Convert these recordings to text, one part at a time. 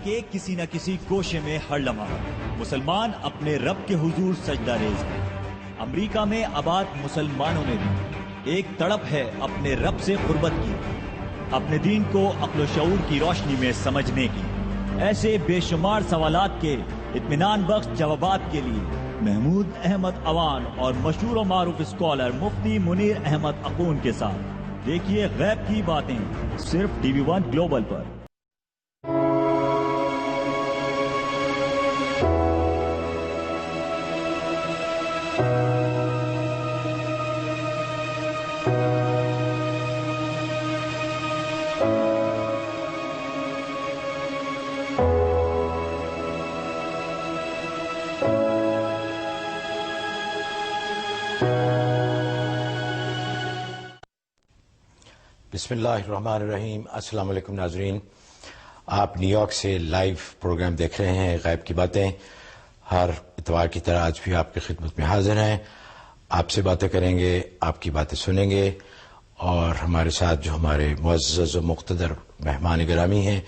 کے کسی نہ کسی گوشے میں ہر لمحہ مسلمان اپنے رب کے حضور سجدہ ریز ہیں۔ امریکہ میں آباد مسلمانوں میں بھی ایک تڑپ ہے اپنے رب سے قربت کی، اپنے دین کو عقل و شعور کی روشنی میں سمجھنے کی۔ ایسے بے شمار سوالات کے اطمینان بخش جوابات کے لیے محمود احمد عوان اور مشہور و معروف اسکالر مفتی منیر احمد اخون کے ساتھ دیکھیے غیب کی باتیں صرف ٹی وی 1 گلوبل پر۔ بسم اللہ الرحمن الرحیم۔ السلام علیکم ناظرین، آپ نیو یارک سے لائیو پروگرام دیکھ رہے ہیں غیب کی باتیں۔ ہر اتوار کی طرح آج بھی آپ کی خدمت میں حاضر ہیں، آپ سے باتیں کریں گے، آپ کی باتیں سنیں گے، اور ہمارے ساتھ جو ہمارے معزز و مقتدر مہمان گرامی ہیں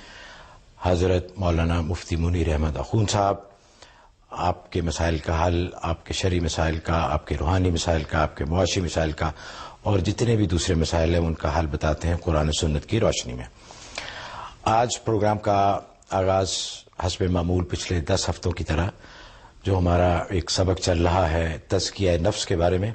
حضرت مولانا مفتی منیر احمد اخون صاحب، آپ کے مسائل کا حل، آپ کے شرعی مسائل کا، آپ کے روحانی مسائل کا، آپ کے معاشی مسائل کا اور جتنے بھی دوسرے مسائل ہیں ان کا حل بتاتے ہیں قرآن و سنت کی روشنی میں۔ آج پروگرام کا آغاز حسب معمول پچھلے 10 ہفتوں کی طرح جو ہمارا ایک سبق چل رہا ہے تزکیہ نفس کے بارے میں،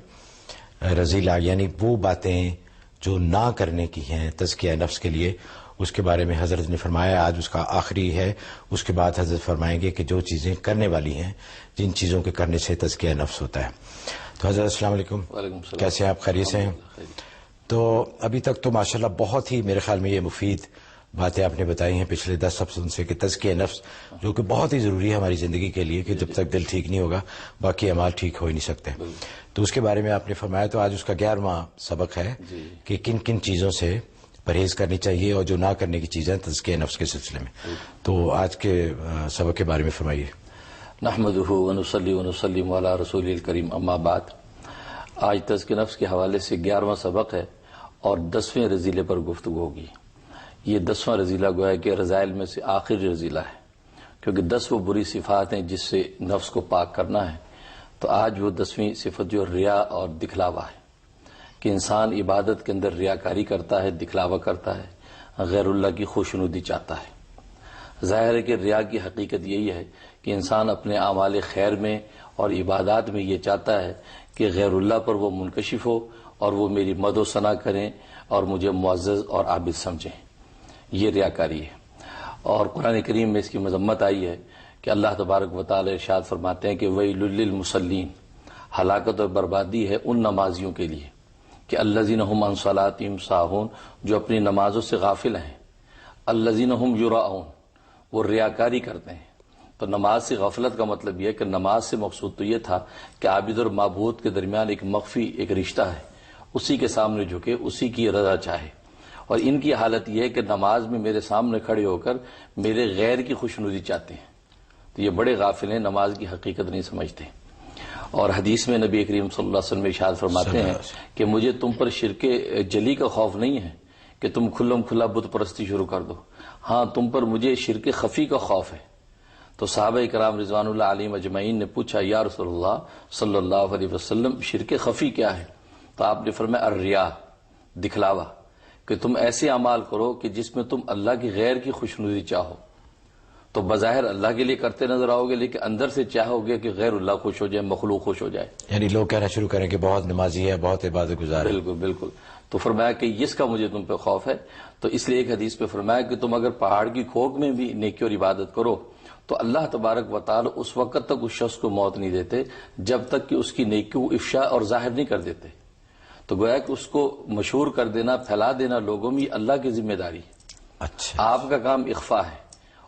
رذیلہ یعنی وہ باتیں جو نہ کرنے کی ہیں تزکیہ نفس کے لیے، اس کے بارے میں حضرت نے فرمایا آج اس کا آخری ہے۔ اس کے بعد حضرت فرمائیں گے کہ جو چیزیں کرنے والی ہیں، جن چیزوں کے کرنے سے تزکیہ نفس ہوتا ہے۔ تو حضرت السلام علیکم۔ وعلیکم السلام۔ کیسے ہیں آپ؟ خیریت سے ہیں؟ تو ابھی تک تو ماشاءاللہ بہت ہی میرے خیال میں یہ مفید باتیں آپ نے بتائی ہیں پچھلے 10 ہفتوں سے کہ تزکیہ نفس جو کہ بہت ہی ضروری ہے ہماری زندگی کے لیے، کہ جب تک دل ٹھیک نہیں ہوگا باقی اعمال ٹھیک ہو ہی نہیں سکتے۔ تو اس کے بارے میں آپ نے فرمایا، تو آج اس کا 11واں سبق ہے کہ کن کن چیزوں سے پرہیز کرنی چاہیے اور جو نہ کرنے کی چیزیں تزکیہ نفس کے سلسلے میں۔ تو آج کے سبق کے بارے میں فرمائیے۔ نحمدہ ونصلی ونسلم علی رسول الکریم، اما بعد۔ آج تزکیہ نفس کے حوالے سے 11واں سبق ہے اور 10ویں رذیلے پر گفتگو ہوگی۔ یہ 10واں رذیلہ گویا کہ رذائل میں سے آخری رذیلہ ہے، کیونکہ 10 وہ بری صفات ہیں جس سے نفس کو پاک کرنا ہے۔ تو آج وہ 10ویں صفت جو ریا اور دکھلاوا ہے، کہ انسان عبادت کے اندر ریاکاری کرتا ہے، دکھلاوا کرتا ہے، غیر اللہ کی خوشنودی چاہتا ہے۔ ظاہر ہے کہ ریا کی حقیقت یہی ہے کہ انسان اپنے اعمال خیر میں اور عبادات میں یہ چاہتا ہے کہ غیر اللہ پر وہ منکشف ہو اور وہ میری مد و ثنا کریں اور مجھے معزز اور عابد سمجھیں۔ یہ ریاکاری ہے، اور قرآن کریم میں اس کی مذمت آئی ہے کہ اللہ تبارک و تعالی ارشاد فرماتے ہیں کہ ویل للمصلین، ہلاکت اور بربادی ہے ان نمازیوں کے لیے کہ الذین هم عن صلاتهم ساہون، جو اپنی نمازوں سے غافل ہیں، الذین هم یراؤن، وہ ریاکاری کرتے ہیں۔ تو نماز سے غفلت کا مطلب یہ ہے کہ نماز سے مقصود تو یہ تھا کہ عابد اور معبود کے درمیان ایک مخفی ایک رشتہ ہے، اسی کے سامنے جھکے، اسی کی رضا چاہے۔ اور ان کی حالت یہ ہے کہ نماز میں میرے سامنے کھڑے ہو کر میرے غیر کی خوشنودی چاہتے ہیں۔ تو یہ بڑے غافل ہیں، نماز کی حقیقت نہیں سمجھتے۔ اور حدیث میں نبی کریم صلی اللہ علیہ وسلم ارشاد فرماتے ہیں کہ مجھے تم پر شرک جلی کا خوف نہیں ہے کہ تم کھلم کھلا بت پرستی شروع کر دو، ہاں تم پر مجھے شرک خفی کا خوف ہے۔ تو صحابہ کرام رضوان اللہ علیہم اجمعین نے پوچھا یا رسول اللہ صلی اللہ علیہ وسلم شرک خفی کیا ہے؟ تو آپ نے فرمایا الریا، دکھلاوا، کہ تم ایسے اعمال کرو کہ جس میں تم اللہ کی غیر کی خوشنودی چاہو۔ تو بظاہر اللہ کے لیے کرتے نظر آؤ گے لیکن اندر سے چاہو گے کہ غیر اللہ خوش ہو جائے، مخلوق خوش ہو جائے۔ یعنی لوگ کہنا شروع کریں کہ بہت نمازی ہے، بہت عبادت گزار ہے۔ بالکل بالکل۔ تو فرمایا کہ اس کا مجھے تم پہ خوف ہے۔ تو اس لیے ایک حدیث پہ فرمایا کہ تم اگر پہاڑ کی کھوک میں بھی نیکی اور عبادت کرو تو اللہ تبارک و تعالی اس وقت تک اس شخص کو موت نہیں دیتے جب تک کہ اس کی نیکی کو افشا اور ظاہر نہیں کر دیتے۔ تو گویا کہ اس کو مشہور کر دینا، پھیلا دینا لوگوں میں، اللہ کی ذمہ داری ہے۔ اچھا، آپ کا کام اخفا ہے،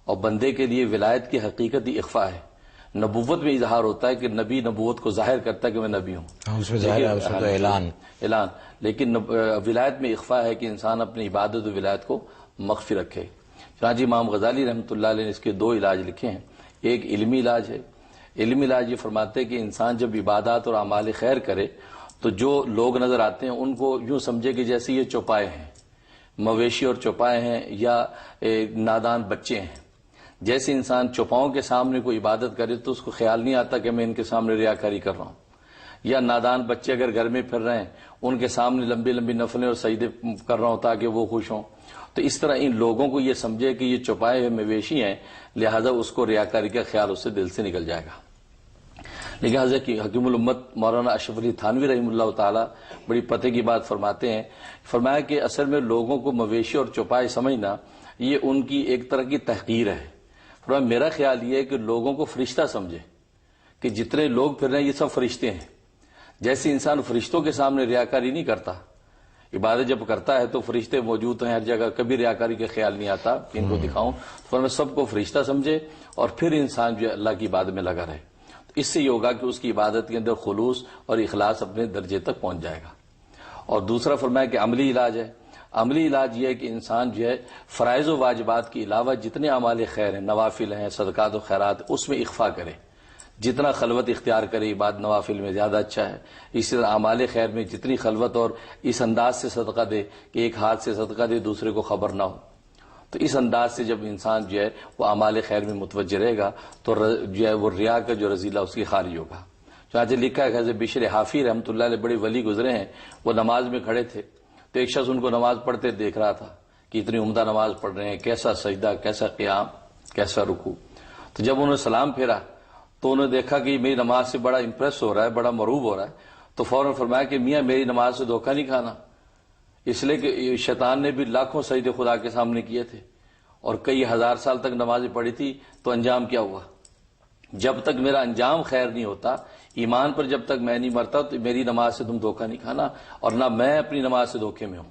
اور بندے کے لیے ولایت کی حقیقت ہی اخفا ہے۔ نبوت میں اظہار ہوتا ہے کہ نبی نبوت کو ظاہر کرتا ہے کہ میں نبی ہوں، اس میں ظاہر ہے، اس میں تو اعلان، لیکن ولایت میں اخفا ہے کہ انسان اپنی عبادت و ولایت کو مخفی رکھے۔ چنانچہ امام غزالی رحمۃ اللہ علیہ نے اس کے 2 علاج لکھے ہیں۔ ایک علمی علاج ہے، علمی علاج یہ فرماتے ہیں کہ انسان جب عبادات اور اعمال خیر کرے تو جو لوگ نظر آتے ہیں ان کو یوں سمجھے کہ جیسے یہ چوپائے ہیں، مویشی اور چوپائے ہیں یا نادان بچے ہیں۔ جیسے انسان چوپاؤں کے سامنے کوئی عبادت کرے تو اس کو خیال نہیں آتا کہ میں ان کے سامنے ریاکاری کر رہا ہوں، یا نادان بچے اگر گھر میں پھر رہے ہیں ان کے سامنے لمبی لمبی نفلیں اور سجدے کر رہا ہوں تاکہ وہ خوش ہوں. تو اس طرح ان لوگوں کو یہ سمجھے کہ یہ چھپائے ہوئے مویشی ہیں، لہذا اس کو ریاکاری کا خیال اس سے دل سے نکل جائے گا. لیکن حضرت حکیم الامت مولانا اشرف علی تھانوی رحمہ اللہ تعالی بڑی پتے کی بات فرماتے ہیں، فرمایا کہ اصل میں لوگوں کو مویشی اور چوپائے سمجھنا یہ ان کی ایک طرح کی تحقیر ہے. فرمایا میرا خیال یہ ہے کہ لوگوں کو فرشتہ سمجھے کہ جتنے لوگ پھر رہے ہیں یہ سب فرشتے ہیں. جیسے انسان فرشتوں کے سامنے ریاکاری نہیں کرتا، عبادت جب کرتا ہے تو فرشتے موجود ہیں ہر جگہ، کبھی ریاکاری کا خیال نہیں آتا کہ ان کو دکھاؤں. فرمایا سب کو فرشتہ سمجھے اور پھر انسان جو ہے اللہ کی عبادت میں لگا رہے. اس سے یہ ہوگا کہ اس کی عبادت کے اندر خلوص اور اخلاص اپنے درجے تک پہنچ جائے گا. اور دوسرا فرمایا کہ عملی علاج ہے. عملی علاج یہ ہے کہ انسان جو ہے فرائض و واجبات کے علاوہ جتنے اعمال خیر ہیں، نوافل ہیں، صدقات و خیرات، اس میں اخفا کرے. جتنا خلوت اختیار کرے عبادت نوافل میں زیادہ اچھا ہے. اسی طرح اعمال خیر میں جتنی خلوت اور اس انداز سے صدقہ دے کہ ایک ہاتھ سے صدقہ دے دوسرے کو خبر نہ ہو. تو اس انداز سے جب انسان جو ہے وہ اعمال خیر میں متوجہ رہے گا تو جو ہے وہ ریا کا جو رذیلہ اس کی خارج ہوگا. چنانچہ لکھا ہے حضرت بشر حافی رحمۃ اللہ علیہ بڑے ولی گزرے ہیں، وہ نماز میں کھڑے تھے تو ایک شخص ان کو نماز پڑھتے دیکھ رہا تھا کہ اتنی عمدہ نماز پڑھ رہے ہیں، کیسا سجدہ، کیسا قیام، کیسا رکوع. تو جب انہوں نے سلام پھیرا تو انہوں نے دیکھا کہ میری نماز سے بڑا امپریس ہو رہا ہے، بڑا مرعوب ہو رہا ہے. تو فوراً فرمایا کہ میاں میری نماز سے دھوکہ نہیں کھانا، اس لیے کہ شیطان نے بھی لاکھوں سجدے خدا کے سامنے کیے تھے اور کئی ہزار سال تک نمازیں پڑھی تھی. تو انجام کیا ہوا؟ جب تک میرا انجام خیر نہیں ہوتا، ایمان پر جب تک میں نہیں مرتا تو میری نماز سے تم دھوکہ نہیں کھانا اور نہ میں اپنی نماز سے دھوکے میں ہوں.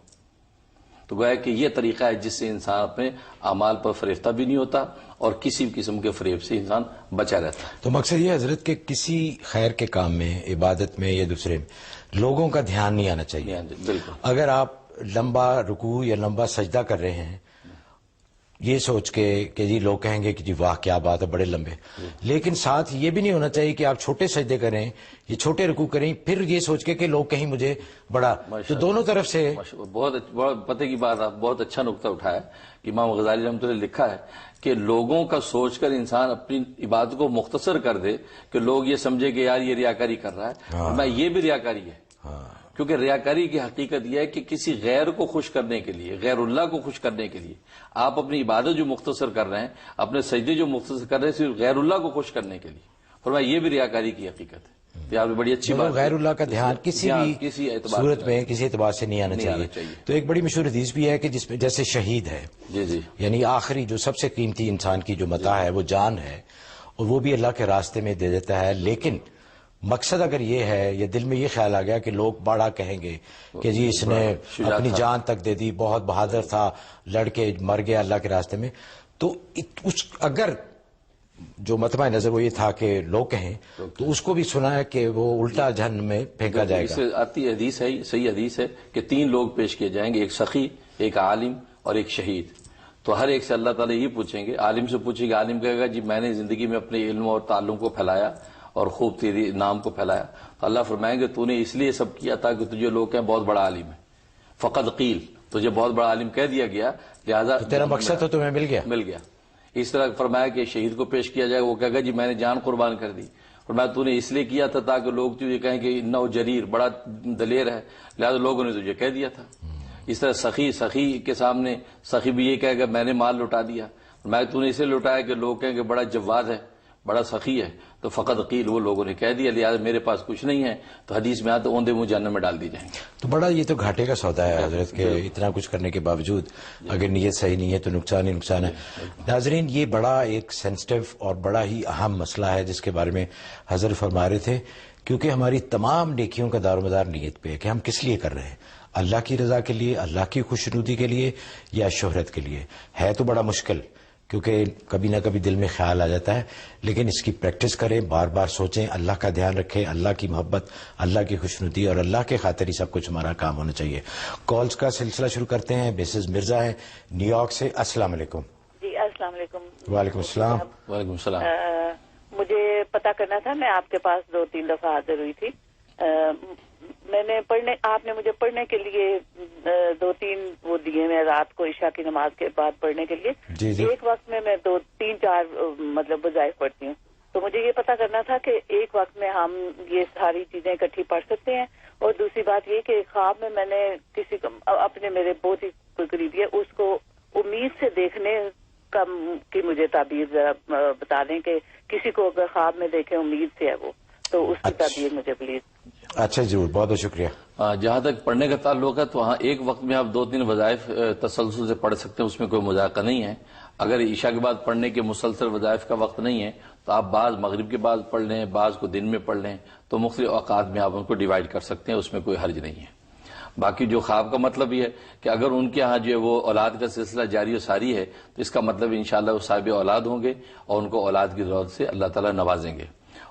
تو گویا کہ یہ طریقہ ہے جس سے انسان اپنے اعمال پر فریفتہ بھی نہیں ہوتا اور کسی بھی قسم کے فریب سے انسان بچا رہتا ہے. تو مقصد یہ حضرت کہ کسی خیر کے کام میں، عبادت میں یا دوسرے میں لوگوں کا دھیان نہیں آنا چاہیے. بالکل. اگر آپ لمبا رکوع یا لمبا سجدہ کر رہے ہیں یہ سوچ کے کہ جی لوگ کہیں گے کہ جی واہ کیا بات ہے بڑے لمبے، لیکن ساتھ یہ بھی نہیں ہونا چاہیے کہ آپ چھوٹے سجدے کریں یہ چھوٹے رکوع کریں پھر یہ سوچ کے کہ لوگ کہیں مجھے بڑا. تو دونوں طرف سے بہت پتے کی بات، آپ بہت اچھا نقطہ اٹھایا کہ امام غزالی رحمۃ اللہ نے لکھا ہے کہ لوگوں کا سوچ کر انسان اپنی عبادت کو مختصر کر دے کہ لوگ یہ سمجھے کہ یار یہ ریاکاری کر رہا ہے. میں یہ بھی ریاکاری ہے، کیونکہ ریاکاری کی حقیقت یہ ہے کہ کسی غیر کو خوش کرنے کے لیے، غیر اللہ کو خوش کرنے کے لیے آپ اپنی عبادت جو مختصر کر رہے ہیں، اپنے سجدے جو مختصر کر رہے ہیں صرف غیر اللہ کو خوش کرنے کے لیے، فرمایا یہ بھی ریاکاری کی حقیقت ہے. آپ نے بڑی اچھی بات، غیر اللہ کا دھیان کسی بھی صورت میں کسی اعتبار سے نہیں آنا چاہیے. تو ایک بڑی مشہور حدیث بھی ہے کہ جس میں جیسے شہید ہے، جی یعنی آخری جو سب سے قیمتی انسان کی جو متاع ہے وہ جان ہے اور وہ بھی اللہ کے راستے میں دے دیتا ہے. لیکن مقصد اگر یہ ہے یا دل میں یہ خیال آ گیا کہ لوگ بڑا کہیں گے کہ جی اس نے اپنی جان تک دے دی، بہت بہادر تھا، لڑ کے مر گیا اللہ کے راستے میں، تو اگر جو مطمع نظر وہ یہ تھا کہ لوگ کہیں تو اس کو بھی سنا ہے کہ وہ الٹا جہنم میں پھینکا جائے گا. اس سے آتی حدیث ہے، صحیح حدیث ہے کہ 3 لوگ پیش کیے جائیں گے، ایک سخی، ایک عالم اور ایک شہید. تو ہر ایک سے اللہ تعالیٰ یہ پوچھیں گے، عالم سے پوچھیں گے، عالم کہے گا جی میں نے زندگی میں اپنے علم اور تعلم کو پھیلایا اور خوب تیری نام کو پھیلایا. تو اللہ فرمائیں گے تو نے اس لیے سب کیا تھا کہ تجھے لوگ کہیں بہت بڑا عالم ہے، فقط قیل تجھے بہت بڑا عالم کہہ دیا گیا لہذا تیرا مقصد تو تمہیں مل گیا. اس طرح فرمایا کہ شہید کو پیش کیا جائے، وہ کہے گا جی میں نے جان قربان کر دی. فرمایا تو نے اس لیے کیا تھا تاکہ لوگ تجھے کہیں کہ انہ جریر بڑا دلیر ہے لہذا لوگوں نے تجھے کہہ دیا تھا. اس طرح سخی کے سامنے سخی بھی یہ کہے گا میں نے مال لٹا دیا، فرمایا تو نے اسے لٹایا کہ لوگ کہیں کہ بڑا جواد ہے، بڑا سخی ہے، تو فقط قیل وہ لوگوں نے کہہ دیا لہذا میرے پاس کچھ نہیں ہے. تو حدیث میں آتا اوندے منہ جہنم میں ڈال دی جائیں گے. تو بڑا یہ تو گھاٹے کا سودا ہے حضرت کہ اتنا کچھ کرنے کے باوجود اگر نیت صحیح نہیں ہے تو نقصان ہی نقصان ہے. ناظرین یہ بڑا ایک سینسٹیو اور بڑا ہی اہم مسئلہ ہے جس کے بارے میں حضرت فرما رہے تھے، کیونکہ ہماری تمام نیکیوں کا دار و مدار نیت پہ ہے کہ ہم کس لیے کر رہے ہیں، اللہ کی رضا کے لیے، اللہ کی خوشنودی کے لیے یا شہرت کے لیے. ہے تو بڑا مشکل کیونکہ کبھی نہ کبھی دل میں خیال آ جاتا ہے، لیکن اس کی پریکٹس کریں، بار بار سوچیں، اللہ کا دھیان رکھیں، اللہ کی محبت، اللہ کی خوشنودی اور اللہ کے خاطر ہی سب کچھ ہمارا کام ہونا چاہیے. کالز کا سلسلہ شروع کرتے ہیں. مسز مرزا ہیں نیو یارک سے. السلام علیکم. جی السلام علیکم. وعلیکم السلام. وعلیکم السلام. مجھے پتا کرنا تھا، میں آپ کے پاس 2-3 دفعہ حاضر ہوئی تھی. میں نے آپ نے مجھے پڑھنے کے لیے 2-3 وہ دیے میں رات کو عشاء کی نماز کے بعد پڑھنے کے لیے. جی ایک وقت میں 2-3-4 مطلب وظائف پڑھتی ہوں. تو مجھے یہ پتا کرنا تھا کہ ایک وقت میں ہم یہ ساری چیزیں اکٹھی پڑھ سکتے ہیں. اور دوسری بات یہ کہ خواب میں نے کسی کو اپنے میرے بہت ہی قریبی ہے اس کو امید سے دیکھنے کی مجھے تعبیر ذرا بتا دیں کہ کسی کو اگر خواب میں دیکھیں امید سے ہے وہ, تو اس کی تعبیر مجھے پلیز. اچھا ضرور, بہت بہت شکریہ. جہاں تک پڑھنے کا تعلق ہے تو وہاں ایک وقت میں آپ 2-3 وظائف تسلسل سے پڑھ سکتے ہیں, اس میں کوئی مذاکرہ نہیں ہے. اگر عشاء کے بعد پڑھنے کے مسلسل وظائف کا وقت نہیں ہے تو آپ بعض مغرب کے بعد پڑھ لیں, بعض کو دن میں پڑھ لیں, تو مختلف اوقات میں آپ ان کو ڈیوائیڈ کر سکتے ہیں, اس میں کوئی حرج نہیں ہے. باقی جو خواب کا مطلب یہ ہے کہ اگر ان کے ہاں جو ہے وہ اولاد کا سلسلہ جاری و ساری ہے تو اس کا مطلب انشاءاللہ وہ صاحب اولاد ہوں گے اور ان کو اولاد کی ضرورت سے اللہ تعالیٰ نوازیں گے.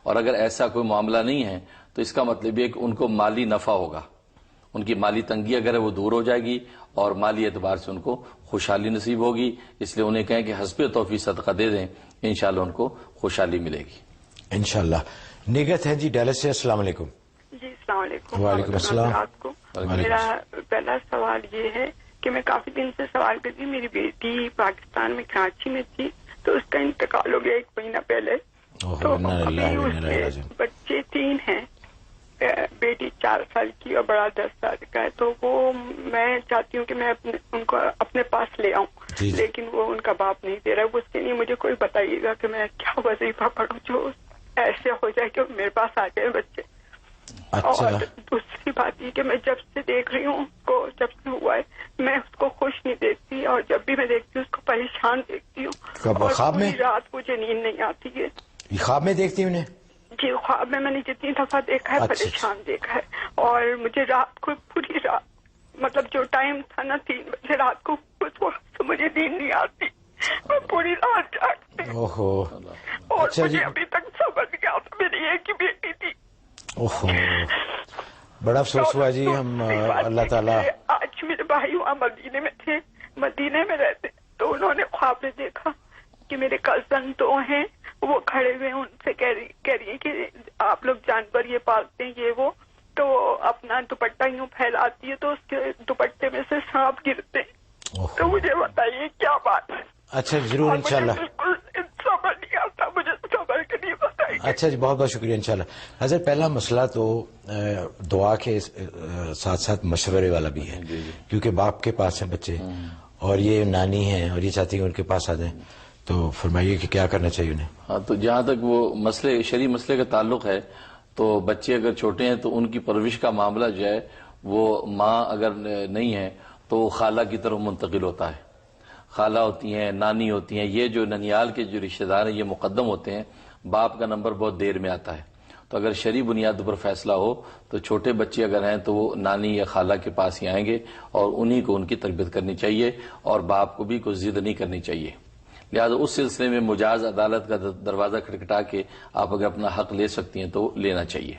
اور اگر ایسا کوئی معاملہ نہیں ہے تو اس کا مطلب یہ کہ ان کو مالی نفع ہوگا, ان کی مالی تنگی اگر ہے وہ دور ہو جائے گی اور مالی اعتبار سے ان کو خوشحالی نصیب ہوگی. اس لیے انہیں کہیں کہ حسب توفیق صدقہ دے دیں, انشاءاللہ ان کو خوشحالی ملے گی انشاءاللہ. نگہت ہے جی ڈیلس سے, السلام علیکم. جی السلام علیکم. وعلیکم السلام. میرا پہلا سوال یہ ہے کہ میں کافی دن سے سوال کرتی ہوں, میری بیٹی پاکستان میں کراچی میں تھی تو اس کا انتقال ہو گیا 1 مہینہ پہلے. تو بچے 3 ہیں, بیٹی 4 سال کی اور بڑا 10 سال کا ہے. تو وہ میں چاہتی ہوں کہ میں ان کو اپنے پاس لے آؤں, لیکن وہ ان کا باپ نہیں دے رہا ہے. اس کے لیے مجھے کوئی بتائیے گا کہ میں کیا وظیفہ پڑھوں جو ایسے ہو جائے کہ میرے پاس آ جائے بچے. اور دوسری بات یہ کہ میں جب سے دیکھ رہی ہوں کو, جب سے ہوا ہے میں اس کو خوش نہیں دیکھتی, اور جب بھی میں دیکھتی ہوں اس کو پریشان دیکھتی ہوں. اور خواب میں رات مجھے نیند نہیں آتی ہے. خواب میں دیکھتی ہوں جی خواب میں نے جتنی دفعہ دیکھا ہے پریشان دیکھا ہے. اور مجھے رات کو پوری رات مطلب جو ٹائم تھا نا 3 بجے رات کو اس وقت سے مجھے نیند نہیں آتی, میں پوری رات جاگتی. اور مجھے ابھی تک سمجھ گیا تھا میری ایک ہی بیٹی تھی. بڑا افسوس ہوا جی. ہم اللہ تعالیٰ. آج میرے بھائی وہاں مدینے میں تھے, مدینے میں رہتے, تو انہوں نے خواب میں دیکھا کہ میرے کزن 2 ہیں وہ کھڑے ہوئے, ان سے کہہ رہی ہیں کہ آپ لوگ جانور یہ پالتے ہیں یہ وہ, تو اپنا دوپٹہ یوں پھیلاتی ہے تو اس کے دوپٹے میں سے سانپ گرتے. تو مجھے بتائیے کیا بات ہے. اچھا ضرور انشاءاللہ. بالکل صبر نہیں آتا مجھے, صبر کے لیے بتائیے. اچھا جی بہت بہت شکریہ انشاءاللہ. حضرت پہلا مسئلہ تو دعا کے ساتھ ساتھ مشورے والا بھی ہے, کیونکہ باپ کے پاس ہیں بچے اور یہ نانی ہیں اور یہ چاہتی ہیں ان کے پاس آ جائیں, تو فرمائیے کہ کیا کرنا چاہیے انہیں. ہاں, تو جہاں تک وہ مسئلے شرعی مسئلے کا تعلق ہے تو بچے اگر چھوٹے ہیں تو ان کی پرورش کا معاملہ جو ہے وہ ماں اگر نہیں ہے تو خالہ کی طرف منتقل ہوتا ہے. خالہ ہوتی ہیں, نانی ہوتی ہیں, یہ جو ننیال کے جو رشتہ دار ہیں یہ مقدم ہوتے ہیں. باپ کا نمبر بہت دیر میں آتا ہے. تو اگر شرعی بنیاد پر فیصلہ ہو تو چھوٹے بچے اگر ہیں تو وہ نانی یا خالہ کے پاس ہی آئیں گے اور انہی کو ان کی تربیت کرنی چاہیے, اور باپ کو بھی کوئی ضد نہیں کرنی چاہیے. لہٰذا اس سلسلے میں مجاز عدالت کا دروازہ کھٹکھٹا کے آپ اگر اپنا حق لے سکتی ہیں تو لینا چاہیے.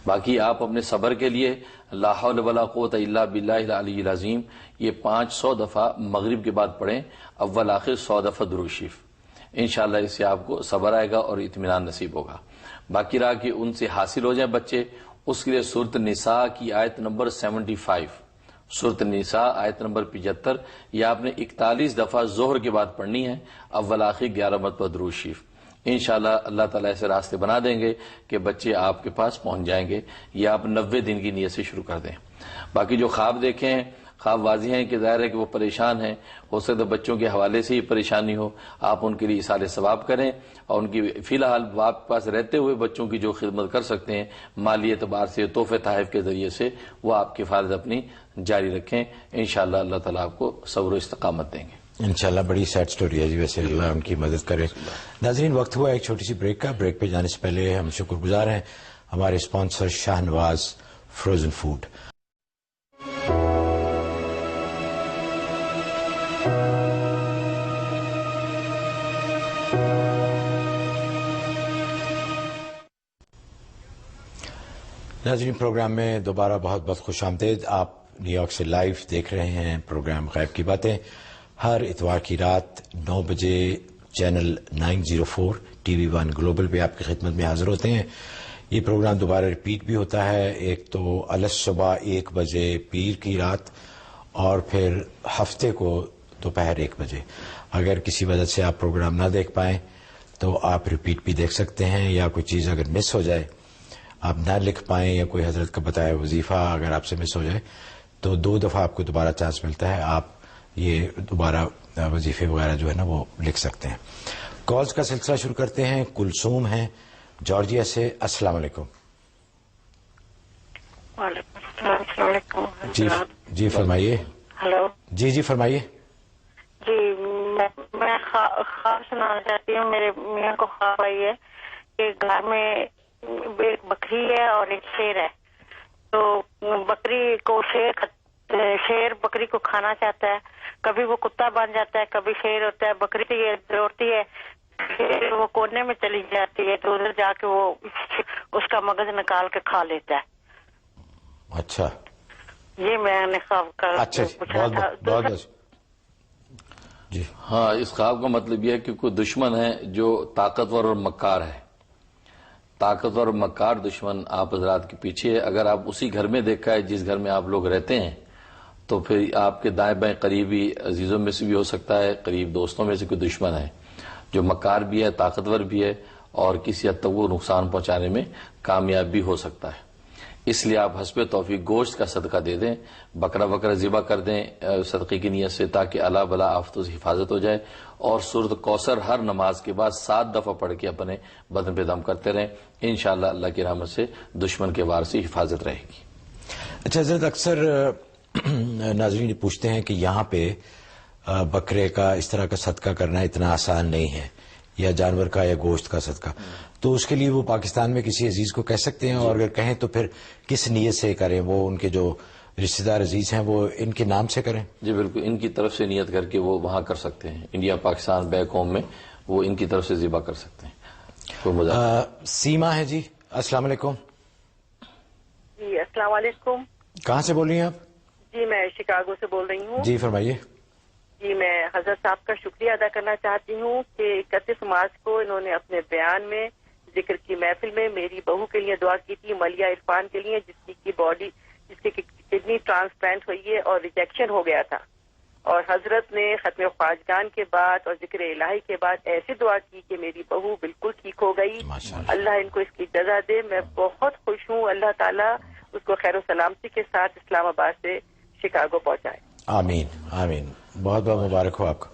باقی آپ اپنے صبر کے لیے لا حول ولا قوت الا باللہ العلی العظیم یہ 500 دفعہ مغرب کے بعد پڑھیں, اول آخر 100 دفعہ درود شریف. انشاءاللہ اس سے آپ کو صبر آئے گا اور اطمینان نصیب ہوگا. باقی رہا کہ ان سے حاصل ہو جائیں بچے, اس کے لیے سورۃ النساء کی آیت نمبر 75, سورۃ النساء آیت نمبر 75 یہ آپ نے 41 دفعہ ظہر کے بعد پڑھنی ہے, اول آخر 11 مرتبہ درود شریف. انشاءاللہ اللہ تعالیٰ ایسے راستے بنا دیں گے کہ بچے آپ کے پاس پہنچ جائیں گے. یہ آپ 90 دن کی نیت سے شروع کر دیں. باقی جو خواب دیکھیں خواب واضح ہیں کہ ظاہر ہے کہ وہ پریشان ہیں, ہو سکتا ہے بچوں کے حوالے سے ہی پریشانی ہو, آپ ان کے لیے ایصال ثواب کریں اور ان کی فی الحال باپ کے پاس رہتے ہوئے بچوں کی جو خدمت کر سکتے ہیں مالی اعتبار سے, تحفے تحائف کے ذریعے سے, وہ آپ کی حفاظت اپنی جاری رکھیں. انشاءاللہ اللہ تعالیٰ آپ کو صبر و استقامت دیں گے انشاءاللہ. بڑی سیڈ سٹوری ہے جی, ویسے اللہ ان کی مدد کرے. ناظرین وقت ہوا ایک چھوٹی سی بریک کا. بریک پہ جانے سے پہلے ہم شکر گزار ہیں ہمارے sponsor Shah Nawaz frozen food. ناظرین پروگرام میں دوبارہ بہت بہت خوش آمدید. آپ نیو یارک سے لائیو دیکھ رہے ہیں پروگرام غیب کی باتیں. ہر اتوار کی رات 9 بجے چینل 904 TV1 گلوبل پہ آپ کی خدمت میں حاضر ہوتے ہیں. یہ پروگرام دوبارہ ریپیٹ بھی ہوتا ہے، ایک تو صبح 1 بجے پیر کی رات، اور پھر ہفتے کو دوپہر 1 بجے۔ اگر کسی وجہ سے آپ پروگرام نہ دیکھ پائیں تو آپ ریپیٹ بھی دیکھ سکتے ہیں، یا کوئی چیز اگر مس ہو جائے، آپ نہ لکھ پائیں، یا کوئی حضرت کا بتایا وظیفہ اگر آپ سے مس ہو جائے تو 2 دفعہ آپ کو دوبارہ چانس ملتا ہے، آپ یہ دوبارہ وظیفے وغیرہ جو ہے نا وہ لکھ سکتے ہیں۔ کالز کا سلسلہ شروع کرتے ہیں۔ کلثوم ہیں جارجیا سے۔ السلام علیکم۔ وعلیکم السلام۔ السلام علیکم۔ جی فرمائیے۔ ہلو جی فرمائیے۔ جی، میں خواب سنانا چاہتی ہوں۔ میرے میاں کو خواب آئی ہے کہ گھر میں ایک بکری ہے اور ایک شیر ہے، تو بکری کو شیر بکری کو کھانا چاہتا ہے، کبھی وہ کتا بن جاتا ہے، کبھی شیر ہوتا ہے، بکری دوڑتی ہے، شیر وہ کونے میں چلی جاتی ہے تو ادھر جا کے وہ اس کا مغز نکال کے کھا لیتا ہے۔ اچھا، یہ میں نے خواب کا اچھا پوچھنا تھا۔ بہت جی ہاں، اس خواب کا مطلب یہ ہے کہ کوئی دشمن ہے جو طاقتور اور مکار ہے۔ طاقتور اور مکار دشمن آپ حضرات کے پیچھے ہے۔ اگر آپ اسی گھر میں دیکھا ہے جس گھر میں آپ لوگ رہتے ہیں، تو پھر آپ کے دائیں بائیں قریبی عزیزوں میں سے بھی ہو سکتا ہے، قریب دوستوں میں سے کوئی دشمن ہے جو مکار بھی ہے، طاقتور بھی ہے، اور کسی حد تک وہ نقصان پہنچانے میں کامیاب بھی ہو سکتا ہے۔ اس لیے آپ حسب توفیق گوشت کا صدقہ دے دیں، بکرا ذبح کر دیں صدقے کی نیت سے، تاکہ اللہ بلا آفتوں سے حفاظت ہو جائے، اور سورۃ کوثر ہر نماز کے بعد 7 دفعہ پڑھ کے اپنے بدن پہ دم کرتے رہیں۔ انشاءاللہ اللہ کی رحمت سے دشمن کے وار سے حفاظت رہے گی۔ اچھا حضرت، اکثر ناظرین پوچھتے ہیں کہ یہاں پہ بکرے کا اس طرح کا صدقہ کرنا اتنا آسان نہیں ہے، یا جانور کا یا گوشت کا صدقہ، تو اس کے لیے وہ پاکستان میں کسی عزیز کو کہہ سکتے ہیں؟ اور اگر کہیں تو پھر کس نیت سے کریں؟ وہ ان کے جو رشتہ دار عزیز ہیں وہ ان کے نام سے کریں؟ جی بالکل، ان کی طرف سے نیت کر کے وہ وہاں کر سکتے ہیں، انڈیا پاکستان بیک ہوم میں وہ ان کی طرف سے ذبح کر سکتے ہیں۔ سیما ہے جی، السلام علیکم۔ جی السلام علیکم۔ کہاں سے بول رہی ہیں آپ؟ جی میں شکاگو سے بول رہی ہوں۔ جی فرمائیے۔ جی میں حضرت صاحب کا شکریہ ادا کرنا چاہتی ہوں کہ 31 مارچ کو انہوں نے اپنے بیان میں ذکر کی محفل میں میری بہو کے لیے دعا کی تھی، ملیہ عرفان کے لیے، جس کی کڈنی ٹرانسپلانٹ ہوئی ہے اور ریجیکشن ہو گیا تھا، اور حضرت نے ختم خواجگان کے بعد اور ذکر الہی کے بعد ایسی دعا کی کہ میری بہو بالکل ٹھیک ہو گئی۔ اللہ ان کو اس کی جزا دے۔ میں بہت خوش ہوں، اللہ تعالیٰ اس کو خیر و سلامتی کے ساتھ اسلام آباد سے شکاگو پہنچائے۔ آمین آمین، بہت بہت مبارک ہو آپ کو۔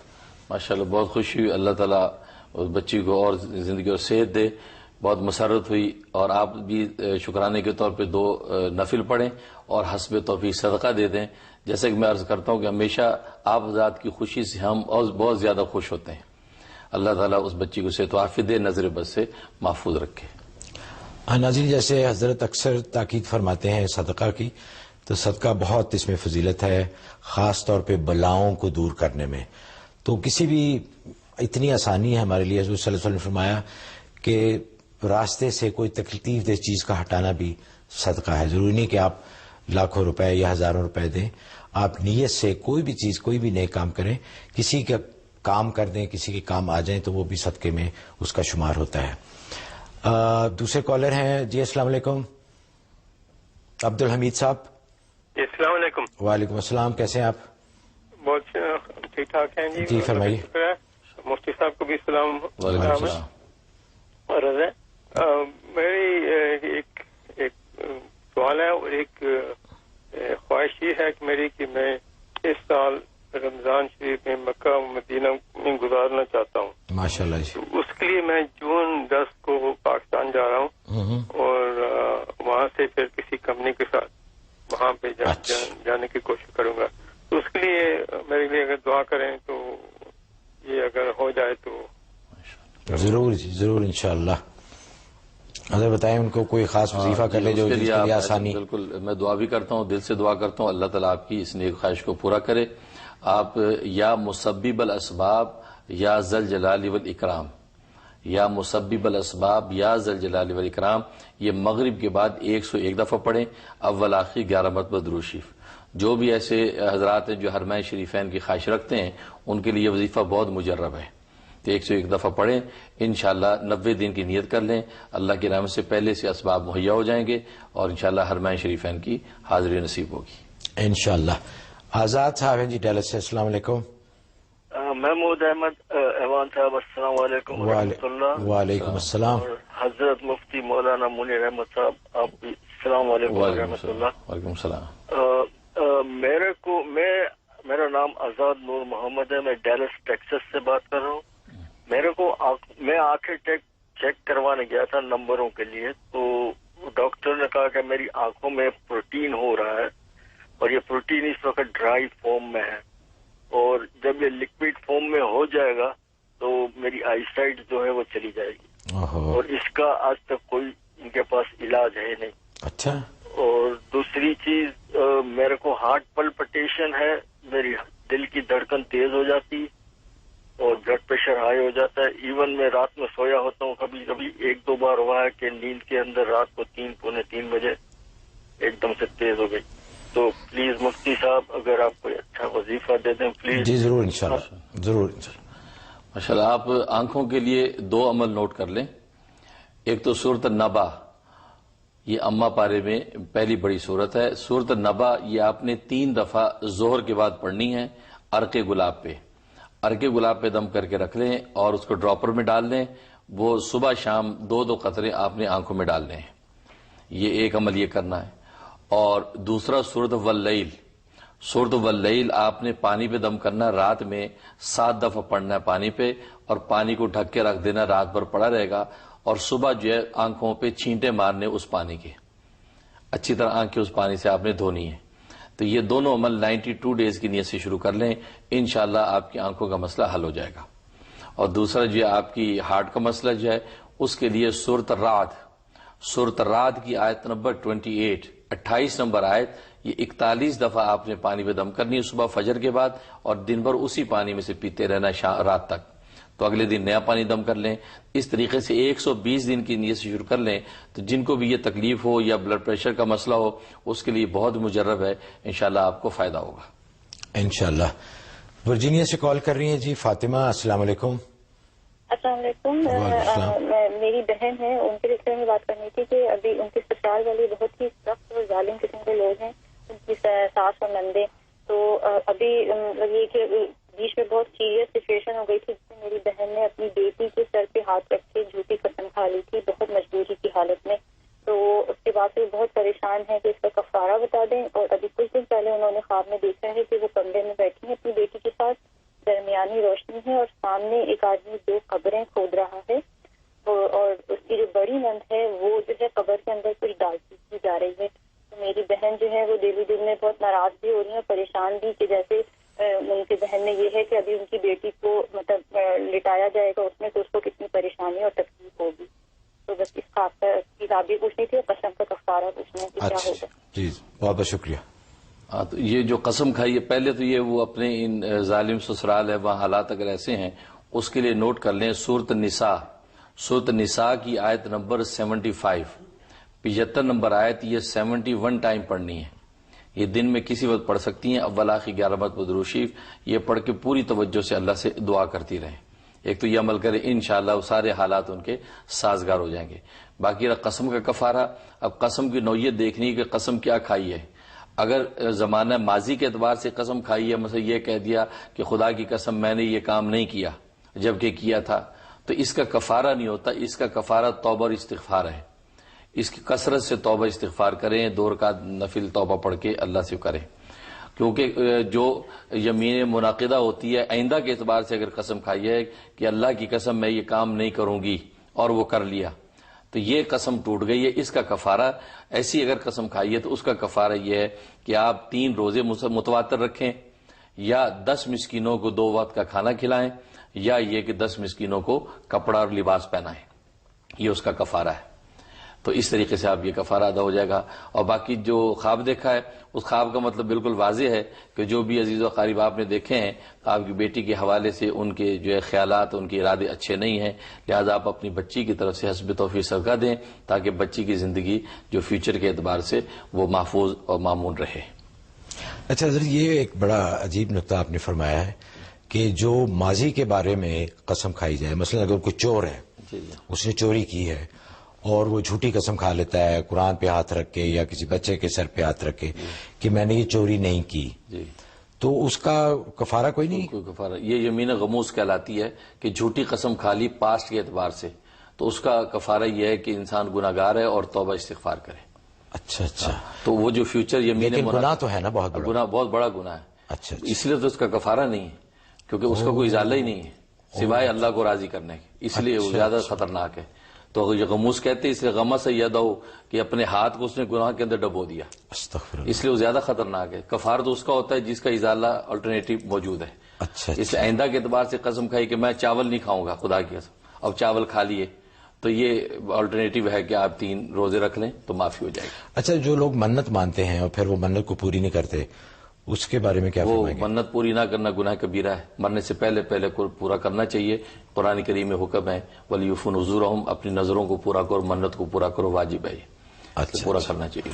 ماشاءاللہ، بہت خوشی ہوئی، اللہ تعالیٰ اس بچی کو اور زندگی اور صحت دے۔ بہت مسرت ہوئی، اور آپ بھی شکرانے کے طور پہ 2 نفل پڑھیں اور حسب توفیق صدقہ دے دیں۔ جیسے کہ میں عرض کرتا ہوں کہ ہمیشہ آپ حضرات کی خوشی سے ہم بہت زیادہ خوش ہوتے ہیں۔ اللہ تعالیٰ اس بچی کو صحت و عافیت دے، نظر بد سے محفوظ رکھے۔ ناظرین، جیسے حضرت اکثر تاکید فرماتے ہیں صدقہ کی، تو صدقہ بہت اس میں فضیلت ہے، خاص طور پہ بلاؤں کو دور کرنے میں۔ تو کسی بھی اتنی آسانی ہے ہمارے لیے، حضور صلی اللہ علیہ وسلم نے فرمایا کہ راستے سے کوئی تکلیف دہ چیز کا ہٹانا بھی صدقہ ہے۔ ضروری نہیں کہ آپ لاکھوں روپے یا ہزاروں روپے دیں، آپ نیت سے کوئی بھی چیز، کوئی بھی نیک کام کریں، کسی کا کام کر دیں، کسی کے کام آ جائیں، تو وہ بھی صدقے میں اس کا شمار ہوتا ہے۔ دوسرے کالر ہیں جی، السلام علیکم، عبد الحمید صاحب۔ جی السلام علیکم۔ وعلیکم السلام، کیسے ہیں آپ؟ بہت ٹھیک ٹھاک ہیں جی۔ جی فرمائیے۔ مفتی صاحب کو بھی السلام۔ وعلیکم السلام۔ اور میری ایک سوال ہے اور ایک خواہش یہ ہے کہ میری کہ میں اس سال رمضان شریف میں مکہ و مدینہ میں گزارنا چاہتا ہوں۔ ماشاءاللہ جی۔ اس کے لیے میں جون 10 کو پاکستان جا رہا ہوں، اور وہاں سے پھر کسی کمپنی کے ساتھ وہاں پہ جانے کی کوشش کروں گا۔ تو اس کے لیے میرے لیے اگر دعا کریں تو یہ اگر ہو جائے تو ضرور جی، ضرور انشاءاللہ۔ اگر بتائیں ان کو کوئی خاص وظیفہ کر لے جو جس کے لیے آسانی۔ بالکل، میں دعا بھی کرتا ہوں، دل سے دعا کرتا ہوں، اللہ تعالیٰ آپ کی اس نیک خواہش کو پورا کرے۔ آپ یا مسبب الاسباب یا ذل جلال والاکرام، یا مسبب الاسباب یا ذل جلال والاکرام، یہ مغرب کے بعد 101 دفعہ پڑھیں، اول آخر 11 مرتبہ درود شریف۔ جو بھی ایسے حضرات ہیں جو حرمین شریفین کی خواہش رکھتے ہیں، ان کے لیے وظیفہ بہت مجرب ہے، تو 101 دفعہ پڑھیں، انشاءاللہ 90 دن کی نیت کر لیں، اللہ کی رحمت سے پہلے سے اسباب مہیا ہو جائیں گے اور انشاءاللہ حرمین شریفین کی حاضری نصیب ہوگی انشاءاللہ۔ آزاد صاحب ہیں جی ڈیلس سے، السلام علیکم۔ محمود احمد ایوان صاحب، السلام علیکم ورحمۃ اللہ۔ وعلیکم السلام۔ اور حضرت مفتی مولانا منیر احمد صاحب، آپ بھی السلام علیکم ورحمۃ اللہ۔ وعلیکم السلام۔ میرا نام آزاد نور محمد ہے، میں ڈیلس ٹیکسس سے بات کر رہا ہوں۔ میں آنکھیں چیک کروانے گیا تھا نمبروں کے لیے، تو ڈاکٹر نے کہا کہ میری آنکھوں میں پروٹین ہو رہا ہے اور یہ پروٹین اس وقت ڈرائی فارم میں ہے، اور جب یہ لکوڈ فارم میں ہو جائے گا تو میری آئی سائٹ جو ہے وہ چلی جائے گی، اور اس کا آج تک کوئی ان کے پاس علاج ہے نہیں۔ اچھا۔ اور دوسری چیز، میرے کو ہارٹ پلپٹیشن ہے، میری دل کی دھڑکن تیز ہو جاتی اور بلڈ پریشر ہائی ہو جاتا ہے۔ ایون میں رات میں سویا ہوتا ہوں، کبھی کبھی 1-2 بار ہوا ہے کہ نیند کے اندر رات کو 3-3 بجے ایک دم سے تیز ہو گئی۔ تو پلیز مفتی صاحب اگر آپ کوئی اچھا وظیفہ دے دیں پلیز۔ جی ضرور انشاءاللہ، ضرور انشاءاللہ۔ ماشاءاللہ، آپ آنکھوں کے لیے 2 عمل نوٹ کر لیں۔ ایک تو سورۃ النبا، یہ اما پارے میں پہلی بڑی سورت ہے۔ سورۃ النبا یہ آپ نے 3 دفعہ ظہر کے بعد پڑھنی ہے، عرق گلاب پہ۔ عرق گلاب پہ دم کر کے رکھ لیں اور اس کو ڈراپر میں ڈال لیں، وہ صبح شام 2 قطرے آپ نے آنکھوں میں ڈال لیں۔ یہ ایک عمل یہ کرنا ہے۔ اور دوسرا سورۃ واللیل، سورۃ واللیل آپ نے پانی پہ دم کرنا، رات میں 7 دفعہ پڑھنا ہے پانی پہ، اور پانی کو ڈھک کے رکھ دینا، رات بھر پڑا رہے گا، اور صبح جو ہے آنکھوں پہ چھینٹے مارنے اس پانی کے، اچھی طرح آنکھیں اس پانی سے آپ نے دھونی ہے۔ تو یہ دونوں عمل 92 ڈیز کی نیت سے شروع کر لیں، انشاءاللہ آپ کی آنکھوں کا مسئلہ حل ہو جائے گا۔ اور دوسرا جو ہے آپ کی ہارٹ کا مسئلہ جو ہے، اس کے لیے سورۃ الرعد، سورۃ الرعد کی آیت نمبر 28 نمبر آیت، یہ 41 دفعہ آپ نے پانی پہ دم کرنی ہے صبح فجر کے بعد، اور دن بھر اسی پانی میں سے پیتے رہنا رات تک۔ تو اگلے دن نیا پانی دم کر لیں۔ اس طریقے سے 120 دن کی نیت سے شروع کر لیں، تو جن کو بھی یہ تکلیف ہو یا بلڈ پریشر کا مسئلہ ہو، اس کے لیے بہت مجرب ہے، انشاءاللہ آپ کو فائدہ ہوگا انشاءاللہ۔ ورجینیا سے کال کر رہی ہیں جی فاطمہ، السلام علیکم۔ السلام علیکم۔ میری بہن ہے، ان کے سلسلے میں بات کرنی تھی کہ ابھی ان کے سسرال والے بہت ہی سخت اور ظالم قسم کے لوگ ہیں، ان کی ساس اور نندے، تو ابھی یہ کہ بیچ میں بہت سیریس سچویشن ہو گئی تھی، جس میں میری بہن نے اپنی بیٹی کے سر پہ ہاتھ رکھ کے جھوٹی قسم کھا لی تھی، بہت مجبوری کی حالت میں۔ تو اس کے بعد سے وہ بہت پریشان ہے کہ اس کا کفارہ بتا دیں، اور ابھی کچھ دن پہلے انہوں نے خواب میں دیکھا ہے کہ وہ کمرے میں بیٹھی ہیں اپنی بیٹی کے ساتھ، درمیانی روشنی ہے اور سامنے ایک آدمی 2 قبریں کھود رہا ہے، اور اس کی جو بڑی نند ہے وہ جو ہے قبر کے اندر کچھ ڈالتی کی جا رہی ہے۔ تو میری بہن جو ہے وہ دل میں بہت ناراض بھی ہو رہی ہے، پریشان بھی، کہ جیسے ان کی بہن میں یہ ہے کہ ابھی ان کی بیٹی کو مطلب لٹایا جائے گا اس میں، تو اس کو کتنی پریشانی اور تکلیف ہوگی۔ تو بس اس کتاب بھی پوچھنی تھی اور قسم کا کفارہ پوچھنا ہے کہ کیا ہوگا۔ جی بہت بہت شکریہ۔ تو یہ جو قسم کھائی ہے، پہلے تو یہ وہ اپنے ان ظالم سسرال ہے، وہاں حالات اگر ایسے ہیں، اس کے لیے نوٹ کر لیں سورۃ النساء، سورۃ النساء کی آیت نمبر 75 نمبر آیت، یہ 71 ٹائم پڑھنی ہے۔ یہ دن میں کسی وقت پڑھ سکتی ہیں، اول آخر 11 مرتبہ درود شریف، یہ پڑھ کے پوری توجہ سے اللہ سے دعا کرتی رہیں۔ ایک تو یہ عمل کرے، انشاءاللہ سارے حالات ان کے سازگار ہو جائیں گے۔ باقی قسم کا کفارہ، اب قسم کی نوعیت دیکھنی ہے کہ قسم کیا کھائی ہے۔ اگر زمانہ ماضی کے اعتبار سے قسم کھائی ہے، مثلا یہ کہہ دیا کہ خدا کی قسم میں نے یہ کام نہیں کیا جبکہ کیا تھا، تو اس کا کفارہ نہیں ہوتا، اس کا کفارہ توبہ اور استغفار ہے۔ اس کی کثرت سے توبہ استغفار کریں، 2 رکعت نفل توبہ پڑھ کے اللہ سے کریں، کیونکہ جو یمین منعقدہ ہوتی ہے، آئندہ کے اعتبار سے اگر قسم کھائی ہے کہ اللہ کی قسم میں یہ کام نہیں کروں گی اور وہ کر لیا، تو یہ قسم ٹوٹ گئی ہے، اس کا کفارہ، ایسی اگر قسم کھائی ہے تو اس کا کفارہ یہ ہے کہ آپ 3 روزے متواتر رکھیں، یا 10 مسکینوں کو 2 وقت کا کھانا کھلائیں، یا یہ کہ 10 مسکینوں کو کپڑا اور لباس پہنائیں، یہ اس کا کفارہ ہے۔ تو اس طریقے سے آپ یہ کفارہ ادا ہو جائے گا۔ اور باقی جو خواب دیکھا ہے، اس خواب کا مطلب بالکل واضح ہے کہ جو بھی عزیز و قریب آپ نے دیکھے ہیں، آپ کی بیٹی کے حوالے سے ان کے جو ہے خیالات، ان کے ارادے اچھے نہیں ہیں، لہذا آپ اپنی بچی کی طرف سے حسب توفیق صدقہ دیں، تاکہ بچی کی زندگی جو فیوچر کے اعتبار سے وہ محفوظ اور مامون رہے۔ اچھا حضرت، یہ ایک بڑا عجیب نقطہ آپ نے فرمایا ہے کہ جو ماضی کے بارے میں قسم کھائی جائے، مثلا اگر کوئی چور ہے، اس نے چوری کی ہے اور وہ جھوٹی قسم کھا لیتا ہے قرآن پہ ہاتھ رکھ کے یا کسی بچے کے سر پہ ہاتھ رکھ کے کہ میں نے یہ چوری نہیں کی، تو اس کا کفارہ کوئی نہیں؟ کوئی کفارہ، یہ یمین غموس کہلاتی ہے کہ جھوٹی قسم کھا لی پاسٹ کے اعتبار سے، تو اس کا کفارہ یہ ہے کہ انسان گناہگار ہے اور توبہ استغفار کرے۔ اچھا تو وہ جو فیوچر یمین گناہ تو ہے نا، بہت بڑا گناہ، بہت بڑا گناہ ہے۔ اچھا اس لیے تو اس کا کفارہ نہیں ہے، کیونکہ اس کا کوئی ازالہ ہی نہیں ہے سوائے اللہ کو راضی کرنے کے، اس لیے وہ زیادہ خطرناک ہے۔ تو یہ غموس کہتے اس لیے غمہ سے یاد ہو کہ اپنے ہاتھ کو اس نے گناہ کے اندر ڈبو دیا، اس لیے وہ زیادہ خطرناک ہے۔ کفار تو اس کا ہوتا ہے جس کا ازالہ آلٹرنیٹو موجود ہے۔ اس لیے آئندہ کے اعتبار سے قسم کھائی کہ میں چاول نہیں کھاؤں گا، خدا کی قسم، اب چاول کھا لیے، تو یہ آلٹرنیٹو ہے کہ آپ 3 روزے رکھ لیں تو معافی ہو جائے گی۔ اچھا، جو لوگ منت مانتے ہیں اور پھر وہ منت کو پوری نہیں کرتے، اس کے بارے میں کیا فرمائیں گے؟ وہ منت پوری نہ کرنا گناہ کبیرہ ہے، مرنے سے پہلے پورا کرنا چاہیے۔ قرآن کریم میں حکم ہے وَلْيُوفُوا نُذُورَهُمْ، اپنی نظروں کو پورا کرو، منت کو پورا کرو، واجب ہے یہ، پورا کرنا چاہیے۔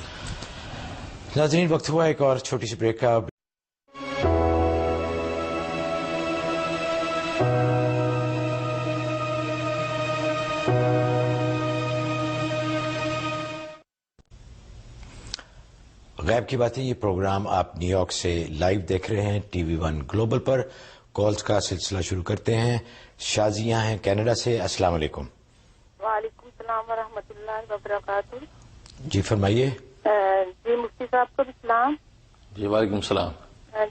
ناظرین، وقت ہوا ایک اور چھوٹی سی بریک کا۔ غیب کی باتیں، یہ پروگرام آپ نیو یارک سے لائیو دیکھ رہے ہیں ٹی وی 1 گلوبل پر۔ کالز کا سلسلہ شروع کرتے ہیں۔ شازیہ ہیں کینیڈا سے، السلام علیکم۔ وعلیکم السلام ورحمۃ اللہ وبرکاتہ۔ جی فرمائیے۔ جی مفتی صاحب کو سلام۔ جی وعلیکم السلام۔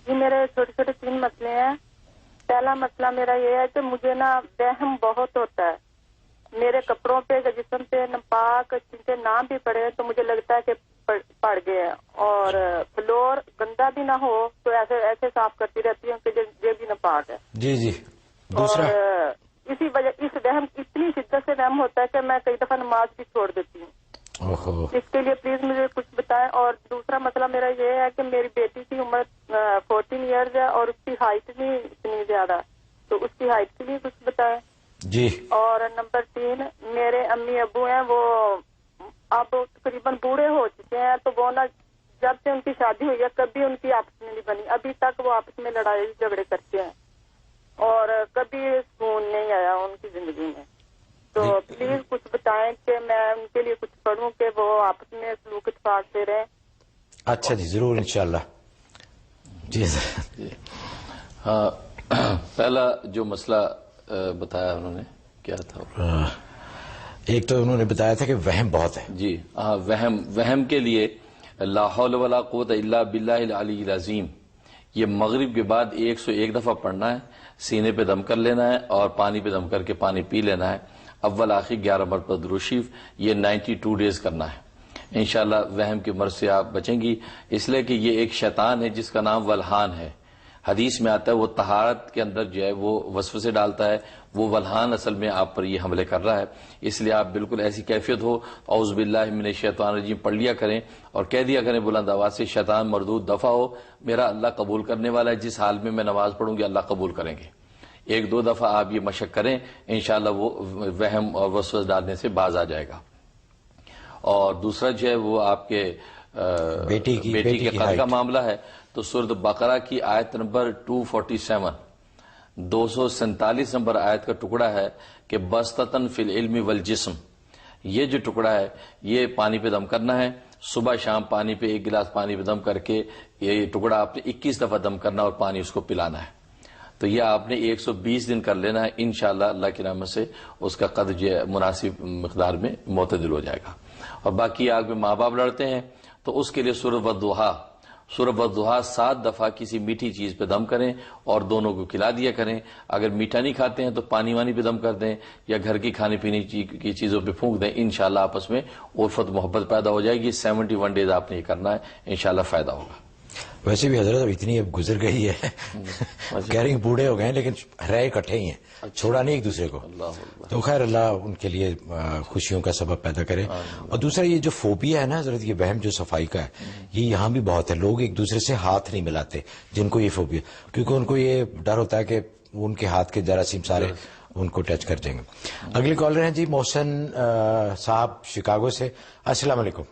جی میرے چھوٹے چھوٹے 3 مسئلے ہیں۔ پہلا مسئلہ میرا یہ ہے کہ مجھے نا وہم بہت ہوتا ہے، میرے کپڑوں پہ جسم پہ ناپاک چیزیں نہ بھی پڑے تو مجھے لگتا ہے کہ پڑ گئے، اور فلور گندا بھی نہ ہو تو ایسے صاف کرتی رہتی ہوں کہ یہ بھی ناپاک ہے۔ جی دوسرا، اور اسی وجہ اس وہم اتنی شدت سے وہم ہوتا ہے کہ میں کئی دفعہ نماز بھی چھوڑ دیتی ہوں۔ اس کے لیے پلیز مجھے کچھ بتائیں۔ اور دوسرا مسئلہ میرا یہ ہے کہ میری بیٹی کی عمر 14 ایئرز ہے اور اس کی ہائٹ نہیں اتنی زیادہ، تو اس کی ہائٹ کے لیے کچھ بتائیں۔ جی۔ اور نمبر 3، میرے امی ابو ہیں، وہ اب تقریباً بوڑھے ہو چکے ہیں، تو وہ نا جب سے ان کی شادی ہوئی ہے کبھی ان کی آپس میں نہیں بنی، ابھی تک وہ آپس میں لڑائی جھگڑے کرتے ہیں اور کبھی سکون نہیں آیا ان کی زندگی میں۔ تو پلیز کچھ بتائیں کہ میں ان کے لیے کچھ پڑھوں کہ وہ آپس میں سلوک اتفاق سے رہیں۔ اچھا جی، ضرور انشاءاللہ۔ جی ہاں، پہلا جو مسئلہ بتایا انہوں نے کیا تھا؟ ایک تو انہوں نے بتایا تھا کہ وہم بہت ہے۔ جی ہاں، وہم کے لیے لا حول ولا قوت الا باللہ العلی العظیم، یہ مغرب کے بعد 101 دفعہ پڑھنا ہے، سینے پہ دم کر لینا ہے اور پانی پہ دم کر کے پانی پی لینا ہے، اول آخر 11 مرتبہ درود شریف، یہ 92 ڈیز کرنا ہے۔ انشاءاللہ وہم کی مرض سے آپ بچیں گی، اس لیے کہ یہ ایک شیطان ہے جس کا نام ولہان ہے۔ حدیث میں آتا ہے وہ طہارت کے اندر جو ہے وہ وسوسے ڈالتا ہے، وہ ولہان اصل میں آپ پر یہ حملے کر رہا ہے۔ اس لیے آپ بالکل ایسی کیفیت ہو اعوذ باللہ من الشیطان الرجیم پڑھ لیا کریں اور کہہ دیا کریں بلند آواز سے، شیطان مردود دفع ہو، میرا اللہ قبول کرنے والا ہے، جس حال میں میں نماز پڑھوں گی اللہ قبول کریں گے۔ 1-2 دفعہ آپ یہ مشق کریں، انشاءاللہ وہ وہم اور وسوسہ ڈالنے سے باز آ جائے گا۔ اور دوسرا جو ہے وہ آپ کے بیٹی کے قتل کا معاملہ ہے، تو سورۃ بقرہ کی آیت نمبر 247 247 نمبر آیت کا ٹکڑا ہے کہ بسطتن فی العلم والجسم، یہ جو ٹکڑا ہے یہ پانی پہ دم کرنا ہے، صبح شام پانی پہ 1 گلاس پانی پہ دم کر کے یہ ٹکڑا آپ نے 21 دفعہ دم کرنا اور پانی اس کو پلانا ہے۔ تو یہ آپ نے 120 دن کر لینا ہے، انشاءاللہ اللہ کی رحمت سے اس کا قدر جو ہے مناسب مقدار میں معتدل ہو جائے گا۔ اور باقی آگ میں ماں باپ لڑتے ہیں تو اس کے لیے سورۃ والضحیٰ 7 دفعہ کسی میٹھی چیز پہ دم کریں اور دونوں کو کھلا دیا کریں۔ اگر میٹھا نہیں کھاتے ہیں تو پانی وانی پہ دم کر دیں یا گھر کی کھانے پینے کی چیزوں پہ پھونک دیں، انشاءاللہ آپس میں الفت محبت پیدا ہو جائے گی۔ 71 ڈیز آپ نے یہ کرنا ہے، انشاءاللہ فائدہ ہوگا۔ ویسے بھی حضرت اب اتنی اب گزر گئی ہے، کہہ رہی بوڑھے ہو گئے ہیں لیکن رہے اکٹھے ہی ہیں، چھوڑا نہیں ایک دوسرے کو، تو خیر اللہ ان کے لیے خوشیوں کا سبب پیدا کرے۔ اور دوسرا یہ جو فوبیا ہے نا حضرت، یہ وہم جو صفائی کا ہے، یہ یہاں بھی بہت ہے، لوگ ایک دوسرے سے ہاتھ نہیں ملاتے جن کو یہ فوبیا، کیونکہ ان کو یہ ڈر ہوتا ہے کہ ان کے ہاتھ کے جراثیم سارے ان کو ٹچ کر دیں گے۔ اگلے کالر ہیں جی محسن صاحب شکاگو سے، السلام علیکم۔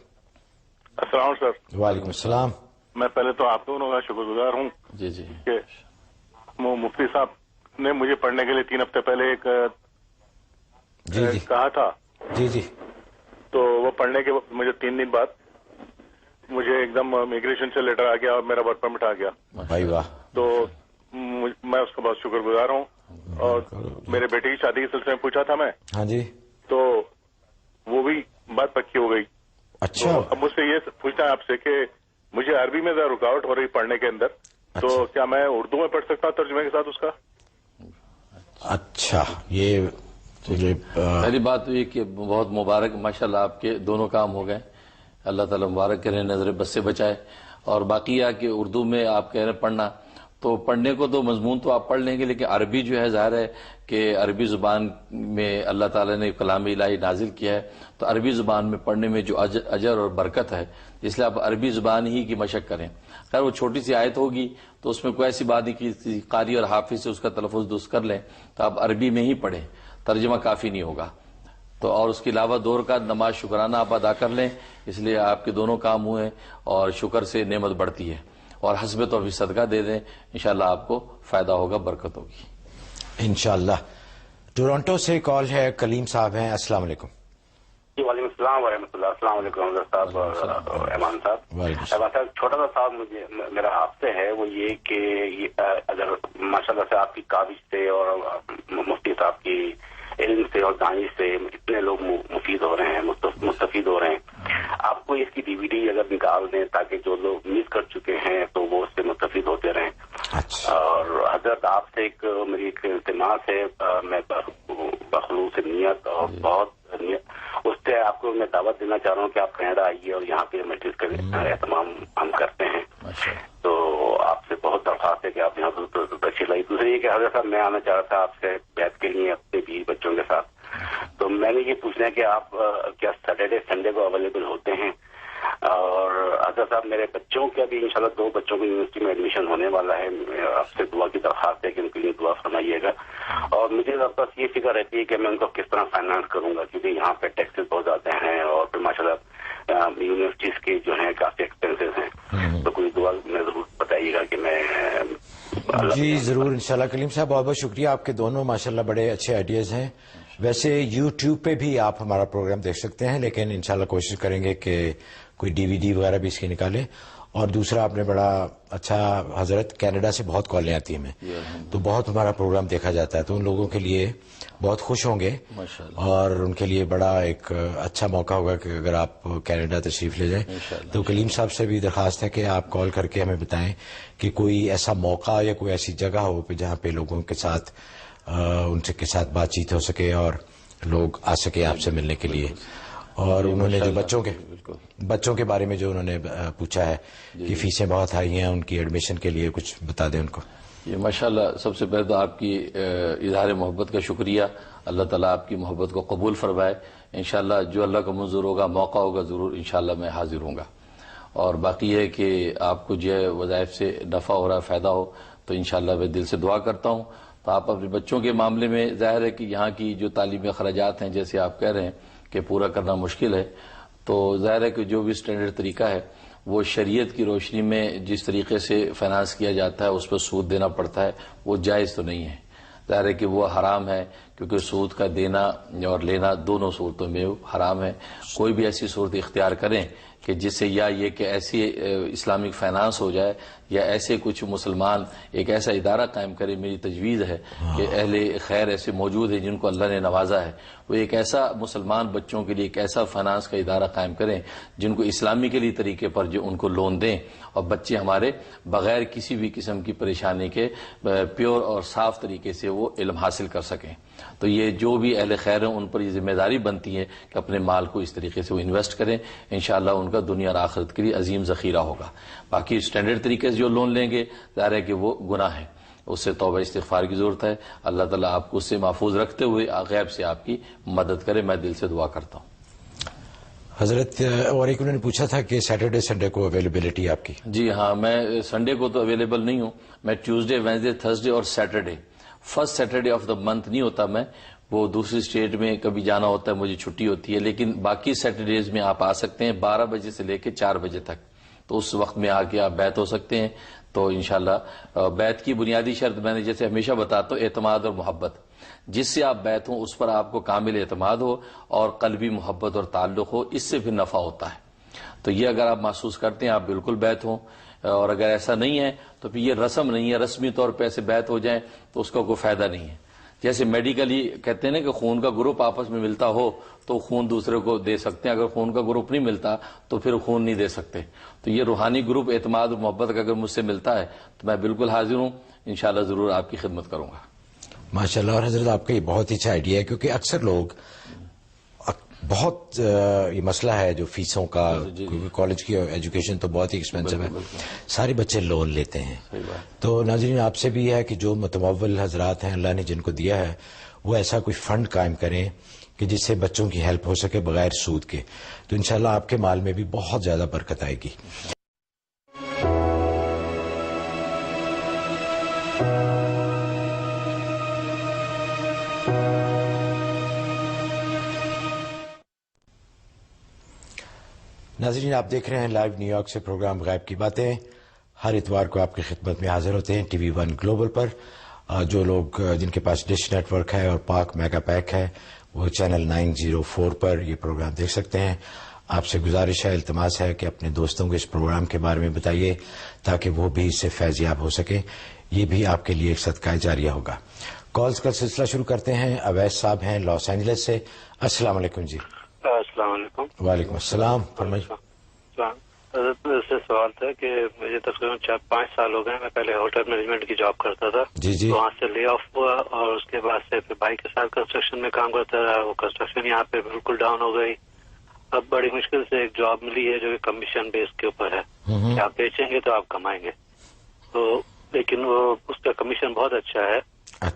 السلام سر۔ وعلیکم السلام۔ میں پہلے تو آپ دونوں کا شکر گزار ہوں جی کہ مفتی صاحب نے مجھے پڑھنے کے لیے 3 ہفتے پہلے ایک کہا تھا. جی. تو وہ پڑھنے کے مجھے 3 دن بعد مجھے ایک دم امیگریشن سے لیٹر آ گیا اور میرا ورک پرمٹ آ گیا. بھائی واہ. تو میں اس کا بہت شکر گزار ہوں. اور میرے بیٹے کی شادی کے سلسلے میں پوچھا تھا میں. ہاں جی. تو وہ بھی بات پکی ہو گئی. اچھا. اب مجھ سے یہ پوچھنا ہے آپ سے کہ مجھے عربی میں ذرا رکاوٹ ہو رہی پڑھنے کے اندر. تو کیا میں اردو میں پڑھ سکتا ہوں ترجمے کے ساتھ اس کا؟ اچھا. یہ پہلی بات تو یہ کہ بہت مبارک، ماشاءاللہ آپ کے دونوں کام ہو گئے. اللہ تعالیٰ مبارک کرے، نظر بد سے بچائے. اور باقی یہ کہ اردو میں آپ کہہ رہے ہیں پڑھنا، تو پڑھنے کو تو مضمون تو آپ پڑھ لیں گے، لیکن عربی جو ہے ظاہر ہے کہ عربی زبان میں اللہ تعالیٰ نے کلام الہی نازل کیا ہے، تو عربی زبان میں پڑھنے میں جو اجر اور برکت ہے، اس لیے آپ عربی زبان ہی کی مشق کریں. خیر وہ چھوٹی سی آیت ہوگی تو اس میں کوئی ایسی بات نہیں کہ قاری اور حافظ سے اس کا تلفظ درست کر لیں، تو آپ عربی میں ہی پڑھیں، ترجمہ کافی نہیں ہوگا. تو اور اس کے علاوہ 2 رکعت نماز شکرانہ آپ ادا کر لیں، اس لیے آپ کے دونوں کام ہوئے اور شکر سے نعمت بڑھتی ہے. اور حسب تو ابھی صدقہ دے دیں، انشاءاللہ آپ کو فائدہ ہوگا، برکت ہوگی انشاءاللہ. ٹورانٹو سے کال ہے، کلیم صاحب ہیں. السلام علیکم. جی وعلیکم السلام ورحمۃ اللہ. السلام علیکم حضرت صاحب اور ایمان صاحب. ایمان صاحب چھوٹا سا صاحب میرا آپ سے ہے، وہ یہ کہ اگر ماشاءاللہ سے آپ کی کاوش سے اور مفتی صاحب کی علم سے اور دانش سے اتنے لوگ مفید ہو رہے ہیں، مستفید ہو رہے ہیں، آپ کو اس کی DVD اگر نکال دیں تاکہ جو لوگ مس کر چکے ہیں تو وہ اس سے مستفید ہوتے رہیں. اور حضرت آپ سے میری ایک التماس ہے، میں بخلوص نیت اور بہت اس سے آپ کو میں دعوت دینا چاہ رہا ہوں کہ آپ کینیڈا آئیے اور یہاں پہ مجلس کا اہتمام ہم کرتے ہیں. تو آپ سے بہت درخواست ہے کہ آپ یہاں تشریف لائیے. دوسری یہ کہ حضرت صاحب میں آنا چاہ رہا تھا آپ سے بیعت کے لیے اپنے بیوی بچوں کے ساتھ. تو میں نے یہ پوچھنا ہے کہ آپ کیا سیٹرڈے سنڈے کو اویلیبل ہوتے ہیں؟ اور حضرت صاحب میرے بچوں کے ابھی انشاءاللہ 2 بچوں کو یونیورسٹی میں ایڈمیشن ہونے والا ہے. آپ سے دعا کی درخواست ہے کہ ان کے لیے دعا فرمائیے گا. اور مجھے بس یہ فکر رہتی ہے کہ میں ان کو کس طرح فائنانس کروں گا، کیونکہ یہاں پہ ٹیکسز بہت زیادہ ہیں اور پھر ماشاءاللہ یونیورسٹیز کے جو ہیں کافی ایکسپینسز ہیں. تو کوئی دعا میں ضرور بتائیے گا کہ میں. جی ضرور انشاءاللہ. کلیم صاحب بہت بہت شکریہ. آپ کے دونوں ماشاءاللہ بڑے اچھے آئیڈیاز ہیں. ویسے یوٹیوب پہ بھی آپ ہمارا پروگرام دیکھ سکتے ہیں، لیکن انشاءاللہ کوشش کریں گے کہ کوئی DVD وغیرہ بھی اس کی نکالیں. اور دوسرا آپ نے بڑا اچھا، حضرت کینیڈا سے بہت کالیں آتی ہیں ہمیں، تو بہت ہمارا پروگرام دیکھا جاتا ہے، تو ان لوگوں کے لیے بہت خوش ہوں گے اور ان کے لیے بڑا ایک اچھا موقع ہوگا کہ اگر آپ کینیڈا تشریف لے جائیں. تو کلیم صاحب سے بھی درخواست ہے کہ آپ کال کر کے ہمیں بتائیں کہ کوئی ایسا موقع یا کوئی ایسی جگہ ہو جہاں پہ لوگوں کے ساتھ ان کے ساتھ بات چیت ہو سکے اور لوگ آ سکے آپ سے ملنے کے لیے. اور انہوں نے جو بچوں کے بارے میں جو انہوں نے پوچھا ہے کہ فیسیں بہت ہائی ہیں، ان کی ایڈمیشن کے لیے کچھ بتا دیں ان کو. یہ ماشاءاللہ سب سے پہلے تو آپ کی اظہار محبت کا شکریہ. اللہ تعالیٰ آپ کی محبت کو قبول فرمائے. انشاءاللہ جو اللہ کا منظور ہوگا، موقع ہوگا، ضرور انشاءاللہ میں حاضر ہوں گا. اور باقی ہے کہ آپ کو جو وظائف سے نفع ہو رہا، فائدہ ہو، تو انشاءاللہ میں دل سے دعا کرتا ہوں. تو آپ اپنے بچوں کے معاملے میں ظاہر ہے کہ یہاں کی جو تعلیمی اخراجات ہیں، جیسے آپ کہہ رہے ہیں کہ پورا کرنا مشکل ہے، تو ظاہر ہے کہ جو بھی اسٹینڈرڈ طریقہ ہے وہ شریعت کی روشنی میں جس طریقے سے فائنانس کیا جاتا ہے اس پہ سود دینا پڑتا ہے، وہ جائز تو نہیں ہے. ظاہر ہے کہ وہ حرام ہے، کیونکہ سود کا دینا اور لینا دونوں صورتوں میں حرام ہے. کوئی بھی ایسی صورت اختیار کریں کہ جس سے یا یہ کہ ایسی اسلامک فائنانس ہو جائے یا ایسے کچھ مسلمان ایک ایسا ادارہ قائم کرے. میری تجویز ہے کہ اہل خیر ایسے موجود ہیں جن کو اللہ نے نوازا ہے، وہ ایک ایسا مسلمان بچوں کے لیے ایک ایسا فائنانس کا ادارہ قائم کریں جن کو اسلامی کے لیے طریقے پر جو ان کو لون دیں اور بچے ہمارے بغیر کسی بھی قسم کی پریشانی کے پیور اور صاف طریقے سے وہ علم حاصل کر سکیں. تو یہ جو بھی اہل خیر ہیں ان پر یہ ذمہ داری بنتی ہے کہ اپنے مال کو اس طریقے سے وہ انویسٹ کریں. انشاءاللہ ان کا دنیا اور آخرت کے لیے عظیم ذخیرہ ہوگا. باقی اسٹینڈرڈ طریقے سے جو لون لیں گے ظاہر ہے کہ وہ گناہ ہے، اس سے توبہ استغفار کی ضرورت ہے. اللہ تعالیٰ آپ کو اس سے محفوظ رکھتے ہوئے غیب سے آپ کی مدد کرے. میں دل سے دعا کرتا ہوں. حضرت اور ایک انہوں نے پوچھا تھا کہ سیٹرڈے سنڈے کو اویلیبلٹی آپ کی. جی ہاں، میں سنڈے کو تو اویلیبل نہیں ہوں. میں ٹیوزڈے، وینسڈے، تھرسڈے اور Saturday, first Saturday of the month نہیں ہوتا. میں وہ دوسری اسٹیٹ میں کبھی جانا ہوتا ہے، مجھے چھٹی ہوتی ہے. لیکن باقی سیٹرڈیز میں آپ آ سکتے ہیں 12 بجے سے لے کے 4 بجے تک. تو اس وقت میں آ کے آپ بیعت ہو سکتے ہیں. تو انشاءاللہ بیعت کی بنیادی شرط میں نے جیسے ہمیشہ بتاتا ہوں اعتماد اور محبت. جس سے آپ بیعت ہوں اس پر آپ کو کامل اعتماد ہو اور قلبی محبت اور تعلق ہو، اس سے پھر نفع ہوتا ہے. تو یہ اگر آپ محسوس کرتے ہیں آپ بالکل بیعت ہوں، اور اگر ایسا نہیں ہے تو پھر یہ رسم نہیں ہے، رسمی طور پہ ایسے بیعت ہو جائیں تو اس کا کوئی فائدہ نہیں ہے. جیسے میڈیکلی کہتے ہیں نا کہ خون کا گروپ آپس میں ملتا ہو تو خون دوسرے کو دے سکتے ہیں، اگر خون کا گروپ نہیں ملتا تو پھر خون نہیں دے سکتے. تو یہ روحانی گروپ اعتماد اور محبت کا اگر مجھ سے ملتا ہے تو میں بالکل حاضر ہوں، انشاءاللہ ضرور آپ کی خدمت کروں گا. ماشاءاللہ. اور حضرت آپ کا یہ بہت اچھا آئیڈیا ہے، کیونکہ اکثر لوگ بہت یہ مسئلہ ہے جو فیسوں کا، کیونکہ کالج کی ایجوکیشن تو بہت ہی ایکسپینسو ہے، سارے بچے لون لیتے ہیں. تو ناظرین آپ سے بھی یہ ہے کہ جو متمول حضرات ہیں اللہ نے جن کو دیا ہے وہ ایسا کوئی فنڈ قائم کریں کہ جس سے بچوں کی ہیلپ ہو سکے بغیر سود کے، تو انشاءاللہ آپ کے مال میں بھی بہت زیادہ برکت آئے گی. ناظرین آپ دیکھ رہے ہیں لائیو نیو یارک سے پروگرام غیب کی باتیں. ہر اتوار کو آپ کی خدمت میں حاضر ہوتے ہیں ٹی وی ون گلوبل پر. جو لوگ جن کے پاس ڈش نیٹ ورک ہے اور پاک میگا پیک ہے وہ چینل 904 پر یہ پروگرام دیکھ سکتے ہیں. آپ سے گزارش ہے، التماس ہے کہ اپنے دوستوں کو اس پروگرام کے بارے میں بتائیے تاکہ وہ بھی اس سے فیض یاب ہو سکیں. یہ بھی آپ کے لیے ایک صدقہ جاریہ ہوگا. کالز کا سلسلہ شروع کرتے ہیں. اویس صاحب ہیں لاس اینجلس سے. السلام علیکم. جی السلام علیکم. وعلیکم السلام. فرمائیے. حضرت سے سوال تھا کہ مجھے تقریباً 4-5 سال ہو گئے، میں پہلے ہوٹل مینجمنٹ کی جاب کرتا تھا. جی. وہاں سے لے آف ہوا اور اس کے بعد سے پھر بھائی کے ساتھ کنسٹرکشن میں کام کرتا رہا. وہ کنسٹرکشن یہاں پہ بالکل ڈاؤن ہو گئی. اب بڑی مشکل سے ایک جاب ملی ہے جو کہ کمیشن بیس کے اوپر ہے کہ آپ بیچیں گے تو آپ کمائیں گے. تو لیکن وہ اس کا کمیشن بہت اچھا ہے.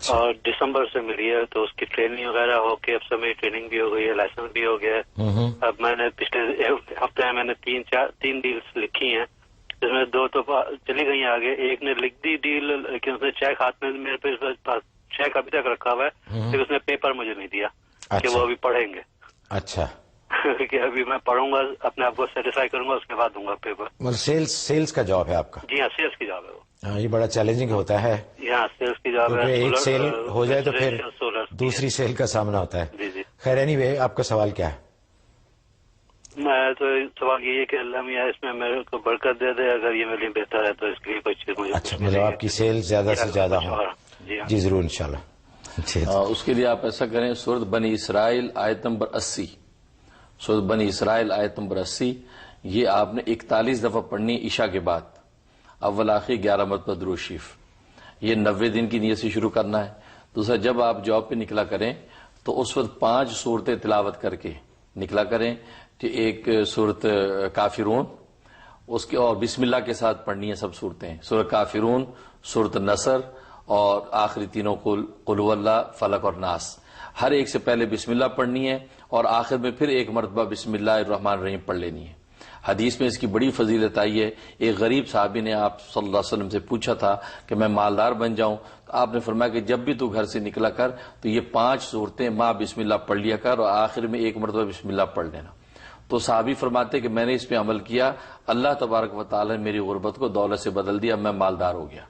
اور دسمبر سے ملی ہے تو اس کی ٹریننگ وغیرہ ہو کے اب سب ٹریننگ بھی ہو گئی ہے، لائسنس بھی ہو گیا ہے. اب میں نے پچھلے ہفتے میں نے 3 ڈیلز لکھی ہیں، جس میں 2 تو چلی گئی آگے. ایک نے لکھ دی ڈیل لیکن اس نے چیک ہاتھ میں میرے پاس چیک ابھی تک رکھا ہوا ہے لیکن اس نے پیپر مجھے نہیں دیا کہ وہ ابھی پڑھیں گے. اچھا. کہ ابھی میں پڑھوں گا، اپنے آپ کو سیٹسفائی کروں گا، اس کے بعد دوں گا پیپر. مطلب سیلز کا جاب ہے آپ کا؟ جی ہاں، سیلز کی جاب ہے وہ. یہ بڑا چیلنجنگ ہوتا ہے. یہاں سیلز کی جاب ہے. ایک سیل ہو جائے تو پھر دوسری سیل کا سامنا ہوتا ہے. جی. خیر اینی وے آپ کا سوال کیا ہے؟ میں تو سوال یہ ہے کہ اللہ میاں اس میں میرے کو برکت دے دے، اگر یہ میرے لیے بہتر ہے تو اس کے لیے کوئی چیز مجھے. اچھا، مطلب آپ کی سیل زیادہ سے زیادہ ہو. جی ضرور انشاءاللہ. اس کے لیے آپ ایسا کریں، سورۃ بنی اسرائیل آیت نمبر 80، سورۃ بنی اسرائیل آیت نمبر 80 یہ آپ نے 41 دفعہ پڑھنی عشاء کے بعد، اول آخر 11 مرتبہ درود شریف. یہ 90 دن کی نیت سے شروع کرنا ہے. دوسرا، جب آپ جاب پہ نکلا کریں تو اس وقت 5 سورتیں تلاوت کر کے نکلا کریں. ایک سورت کافرون، اس کے اور بسم اللہ کے ساتھ پڑھنی ہے سب صورتیں، سورت کافرون، سورت نصر اور آخری تینوں قل هو اللہ، فلق اور ناس. ہر ایک سے پہلے بسم اللہ پڑھنی ہے اور آخر میں پھر ایک مرتبہ بسم اللہ الرحمن الرحیم پڑھ لینی ہے. حدیث میں اس کی بڑی فضیلت آئی ہے. ایک غریب صحابی نے آپ صلی اللہ علیہ وسلم سے پوچھا تھا کہ میں مالدار بن جاؤں، تو آپ نے فرمایا کہ جب بھی تو گھر سے نکلا کر تو یہ 5 صورتیں ماں بسم اللہ پڑھ لیا کر اور آخر میں ایک مرتبہ بسم اللہ پڑھ لینا. تو صحابی فرماتے کہ میں نے اس پہ عمل کیا، اللہ تبارک و تعالی نے میری غربت کو دولت سے بدل دیا، میں مالدار ہو گیا.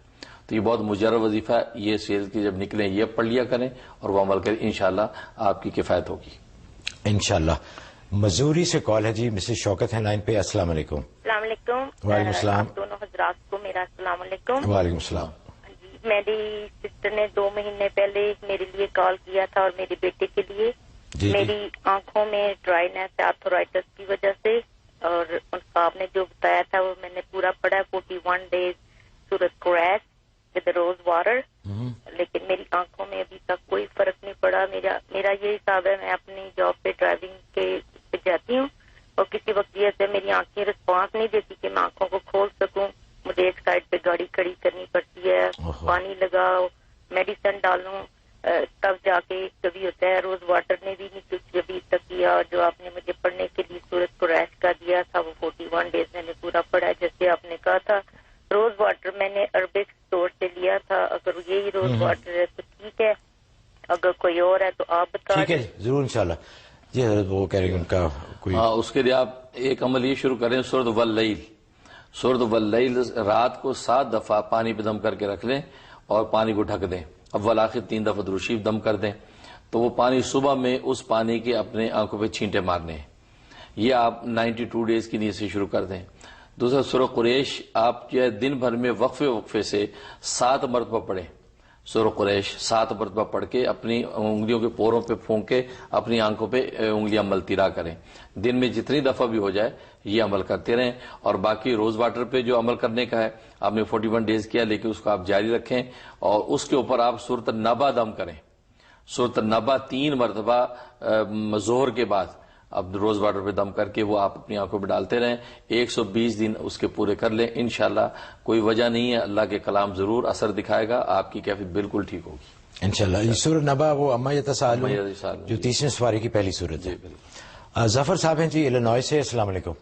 تو یہ بہت مجرب وظیفہ ہے. یہ سیل کی جب نکلیں یہ پڑھ لیا کریں اور وہ عمل کریں، انشاءاللہ آپ کی کفایت ہوگی انشاءاللہ. مزوری سے کال ہے جی، مسز شوکت ہے لائن پہ. السلام علیکم. السلام علیکم. وعلیکم السلام. دونوں حضرات کو میرا السلام علیکم. وعلیکم السلام. میری سسٹر نے 2 مہینے پہلے میرے لیے کال کیا تھا اور میرے بیٹے کے لیے. میری آنکھوں میں ڈرائینس آرتھورائٹس کی وجہ سے، اور آپ نے جو بتایا تھا وہ میں نے پورا پڑھا 41 days سورۃ قریش ود روز واٹر، لیکن میری آنکھوں میں ابھی تک کوئی فرق نہیں پڑا. میرا یہ حساب ہے، میں اپنی جاب پہ ڈرائیونگ پہ جاتی ہوں اور کسی وقت یہ سے میری آنکھیں رسپانس نہیں دیتی کہ میں آنکھوں کو کھول سکوں. مجھے ایک سائڈ پہ گاڑی کھڑی کرنی پڑتی ہے، پانی لگاؤ، میڈیسن ڈالوں، تب جا کے کبھی ہوتا ہے. روز واٹر نے بھی نہیں کچھ ابھی تک کیا، اور جو آپ نے مجھے پڑھنے کے لیے سورۃ قریش کا دیا تھا وہ 41 days میں نے پورا پڑھا جیسے آپ نے کہا تھا. روز واٹر میں نے عربک اسٹور سے لیا تھا، اگر یہی روز واٹر ہے تو ٹھیک ہے، اگر کوئی اور ہے تو آپ بتا. ٹھیک ہے ضرور انشاءاللہ. جی حضرت وہ کہہ رہے ہیں ان کا کوئی. اس کے لیے آپ ایک عمل یہ شروع کریں، سورۃ واللیل، سورۃ واللیل رات کو 7 دفعہ پانی پہ دم کر کے رکھ لیں اور پانی کو ڈھک دیں. اول آخر 3 دفعہ درود شریف دم کر دیں تو وہ پانی صبح میں اس پانی کے اپنے آنکھوں پہ چھینٹے مارنے ہیں. یہ آپ 92 ڈیز کی نیت سے شروع کر دیں. دوسرا سورہ قریش آپ جو ہے دن بھر میں وقفے سے 7 مرتبہ پڑھیں. سورہ قریش 7 مرتبہ پڑھ کے اپنی انگلیوں کے پوروں پہ پھونک کے اپنی آنکھوں پہ انگلیاں ملتیرا کریں. دن میں جتنی دفعہ بھی ہو جائے یہ عمل کرتے رہیں. اور باقی روز واٹر پہ جو عمل کرنے کا ہے آپ نے 41 ڈیز کیا لیکن اس کو آپ جاری رکھیں اور اس کے اوپر آپ سورۃ النبا دم کریں. سورۃ النبا 3 مرتبہ ظہر کے بعد اب روز واٹر پہ دم کر کے وہ آپ اپنی آنکھوں پہ ڈالتے رہیں. 120 دن اس کے پورے کر لیں. انشاءاللہ کوئی وجہ نہیں ہے, اللہ کے کلام ضرور اثر دکھائے گا, آپ کی کیفیت بالکل ٹھیک ہوگی انشاءاللہ. سورۃ نبا وہ اما یتساءلون جو 30ویں سپارے کی پہلی سورت ہے. ظفر صاحب ہیں جی الینوائے سے. السلام علیکم.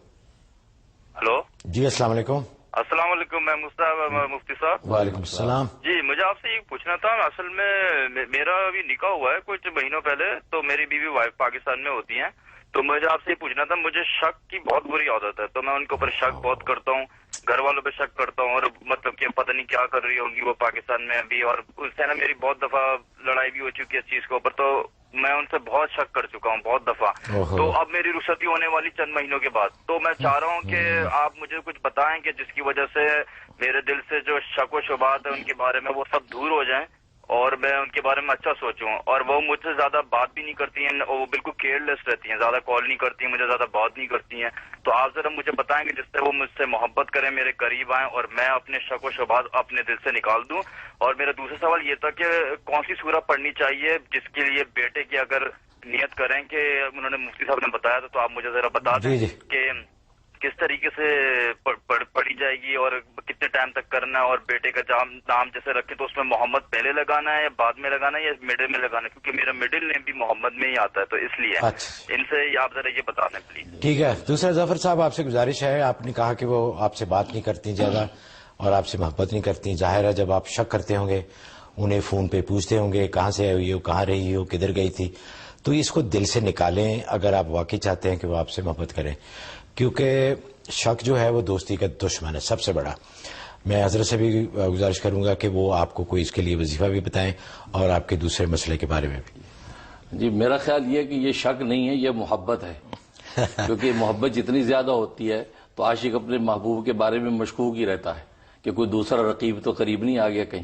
ہلو جی السلام علیکم. السلام علیکم. میں مفتی صاحب. وعلیکم السلام. جی مجھے آپ سے یہ پوچھنا تھا, اصل میں میرا ابھی نکاح ہوا ہے کچھ مہینوں پہلے, تو میری بیوی وائف پاکستان میں ہوتی ہیں, تو مجھے آپ سے یہ پوچھنا تھا, مجھے شک کی بہت بری عادت ہے, تو میں ان کے اوپر شک بہت کرتا ہوں, گھر والوں پہ شک کرتا ہوں, اور مطلب کہ پتہ نہیں کیا کر رہی ہوں گی وہ پاکستان میں ابھی, اور اس سے نا میری بہت دفعہ لڑائی بھی ہو چکی ہے اس چیز کے اوپر, تو میں ان سے بہت شک کر چکا ہوں بہت دفعہ. تو اب میری رخصتی ہونے والی چند مہینوں کے بعد, تو میں چاہ رہا ہوں کہ آپ مجھے کچھ بتائیں کہ جس کی وجہ سے میرے دل سے جو شک و شبہات ہیں ان کے بارے میں وہ سب دور ہو جائیں اور میں ان کے بارے میں اچھا سوچوں. اور وہ مجھ سے زیادہ بات بھی نہیں کرتی ہیں, وہ بالکل کیئر لیس رہتی ہیں, زیادہ کال نہیں کرتی ہیں, مجھے زیادہ بات نہیں کرتی ہیں. تو آپ ذرا مجھے بتائیں کہ جس سے وہ مجھ سے محبت کریں, میرے قریب آئیں اور میں اپنے شک و شبہات اپنے دل سے نکال دوں. اور میرا دوسرا سوال یہ تھا کہ کون سی سورہ پڑھنی چاہیے جس کے لیے بیٹے کی اگر نیت کریں کہ انہوں نے مفتی صاحب نے بتایا تھا, تو آپ مجھے ذرا بتا دیں کہ کس طریقے سے پڑھی جائے گی اور کتنے ٹائم تک کرنا ہے, اور بیٹے کا نام جیسے رکھیں تو اس میں محمد پہلے لگانا ہے یا بعد میں لگانا ہے یا مڈل میں لگانا ہے, کیونکہ میرا مڈل نیم بھی محمد میں ہی آتا ہے, تو اس لیے ان سے آپ ذرا یہ بتا دیں پلیز. ٹھیک ہے. دوسرا ظفر صاحب آپ سے گزارش ہے, آپ نے کہا کہ وہ آپ سے بات نہیں کرتی زیادہ اور آپ سے محبت نہیں کرتی. ظاہر ہے جب آپ شک کرتے ہوں گے, انہیں فون پہ پوچھتے ہوں گے کہاں سے آئی ہو, کہاں رہی ہو, کدھر گئی تھی, تو اس کو دل سے نکالیں اگر آپ واقعی چاہتے ہیں کہ وہ آپ سے محبت کریں, کیونکہ شک جو ہے وہ دوستی کا دشمن ہے سب سے بڑا. میں حضرت سے بھی گزارش کروں گا کہ وہ آپ کو کوئی اس کے لیے وظیفہ بھی بتائیں اور آپ کے دوسرے مسئلے کے بارے میں بھی. جی میرا خیال یہ ہے کہ یہ شک نہیں ہے, یہ محبت ہے, کیونکہ محبت جتنی زیادہ ہوتی ہے تو عاشق اپنے محبوب کے بارے میں مشکوک ہی رہتا ہے کہ کوئی دوسرا رقیب تو قریب نہیں آ گیا کہیں.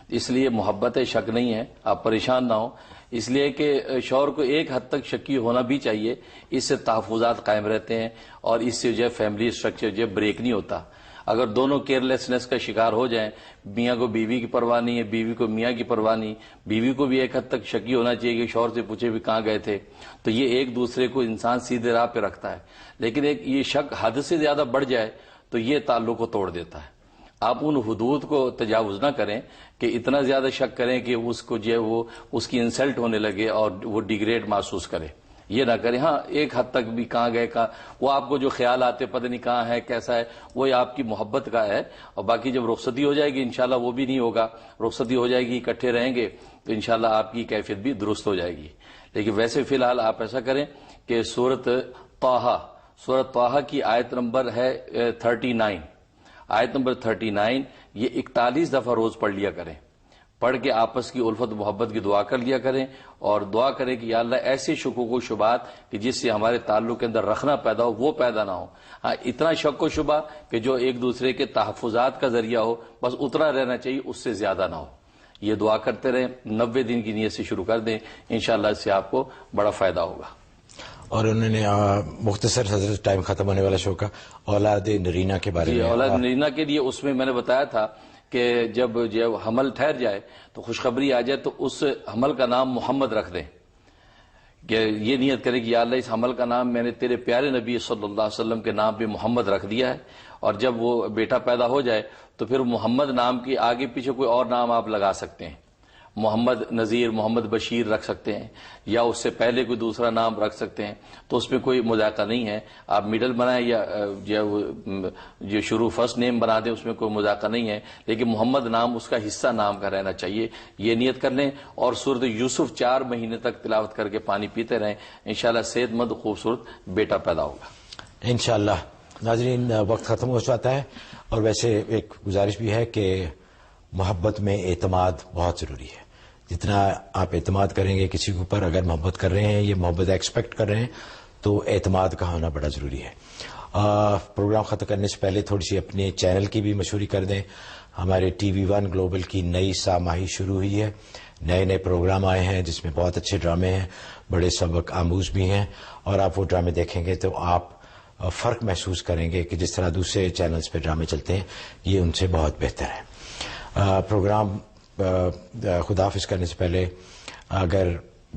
اس لیے محبت ہے, شک نہیں ہے. آپ پریشان نہ ہوں, اس لیے کہ شوہر کو ایک حد تک شکی ہونا بھی چاہیے, اس سے تحفظات قائم رہتے ہیں اور اس سے جو ہے فیملی اسٹرکچر جو ہے بریک نہیں ہوتا. اگر دونوں کیئر لیسنس کا شکار ہو جائیں, میاں کو بیوی کی پرواہ نہیں ہے, بیوی کو میاں کی پرواہ نہیں, بیوی کو بھی ایک حد تک شکی ہونا چاہیے کہ شوہر سے پوچھے بھی کہاں گئے تھے, تو یہ ایک دوسرے کو انسان سیدھے راہ پہ رکھتا ہے. لیکن ایک یہ شک حد سے زیادہ بڑھ جائے تو یہ تعلق کو توڑ دیتا ہے. آپ ان حدود کو تجاوز نہ کریں کہ اتنا زیادہ شک کریں کہ اس کو جو ہے وہ اس کی انسلٹ ہونے لگے اور وہ ڈیگریڈ محسوس کرے. یہ نہ کریں. ہاں ایک حد تک بھی کہاں گئے کا وہ آپ کو جو خیال آتے پتہ نہیں کہاں ہے کیسا ہے, وہ آپ کی محبت کا ہے. اور باقی جب رخصتی ہو جائے گی انشاءاللہ وہ بھی نہیں ہوگا, رخصتی ہو جائے گی اکٹھے رہیں گے تو انشاءاللہ آپ کی کیفیت بھی درست ہو جائے گی. لیکن ویسے فی الحال آپ ایسا کریں کہ سورۃ طٰہٰ کی آیت نمبر ہے 39, آیت نمبر 39 یہ 41 دفعہ روز پڑھ لیا کریں. پڑھ کے آپس کی الفت محبت کی دعا کر لیا کریں اور دعا کریں کہ یا اللہ ایسے شکوک و شبہات کہ جس سے ہمارے تعلق کے اندر رکھنا پیدا ہو وہ پیدا نہ ہو. ہاں اتنا شک و شبہ کہ جو ایک دوسرے کے تحفظات کا ذریعہ ہو, بس اتنا رہنا چاہیے, اس سے زیادہ نہ ہو. یہ دعا کرتے رہیں, 90 دن کی نیت سے شروع کر دیں, انشاءاللہ اس سے آپ کو بڑا فائدہ ہوگا. اور انہوں نے مختصر حضرت ٹائم ختم ہونے والا شو کا اولاد نرینہ کے بارے میں, اولاد نرینہ کے لیے اس میں نے بتایا تھا کہ جب حمل ٹھہر جائے تو خوشخبری آ جائے تو اس حمل کا نام محمد رکھ دیں, کہ یہ نیت کرے کہ یا اللہ اس حمل کا نام میں نے تیرے پیارے نبی صلی اللہ علیہ وسلم کے نام پہ محمد رکھ دیا ہے, اور جب وہ بیٹا پیدا ہو جائے تو پھر محمد نام کی آگے پیچھے کوئی اور نام آپ لگا سکتے ہیں. محمد نذیر, محمد بشیر رکھ سکتے ہیں, یا اس سے پہلے کوئی دوسرا نام رکھ سکتے ہیں, تو اس میں کوئی مذاکرہ نہیں ہے. آپ مڈل بنائیں یا جو شروع فرسٹ نیم بنا دیں, اس میں کوئی مذاکرہ نہیں ہے, لیکن محمد نام اس کا حصہ نام کا رہنا چاہیے. یہ نیت کر لیں اور سورۃ یوسف 4 مہینے تک تلاوت کر کے پانی پیتے رہیں, انشاءاللہ صحت مند خوبصورت بیٹا پیدا ہوگا انشاءاللہ. ناظرین وقت ختم ہو جاتا ہے، اور ویسے ایک گزارش بھی ہے کہ محبت میں اعتماد بہت ضروری ہے. جتنا آپ اعتماد کریں گے کسی کے اوپر، اگر محبت کر رہے ہیں، یہ محبت ایکسپیکٹ کر رہے ہیں، تو اعتماد کا ہونا بڑا ضروری ہے. پروگرام ختم کرنے سے پہلے تھوڑی سی اپنے چینل کی بھی مشہوری کر دیں. ہمارے ٹی وی ون گلوبل کی نئی ساماہی شروع ہوئی ہے. نئے پروگرام آئے ہیں جس میں بہت اچھے ڈرامے ہیں، بڑے سبق آموز بھی ہیں، اور آپ وہ ڈرامے دیکھیں گے تو آپ فرق محسوس کریں گے کہ جس طرح دوسرے چینلز پہ ڈرامے چلتے ہیں یہ ان سے بہت بہتر ہے. پروگرام خداحافظ کرنے سے پہلے اگر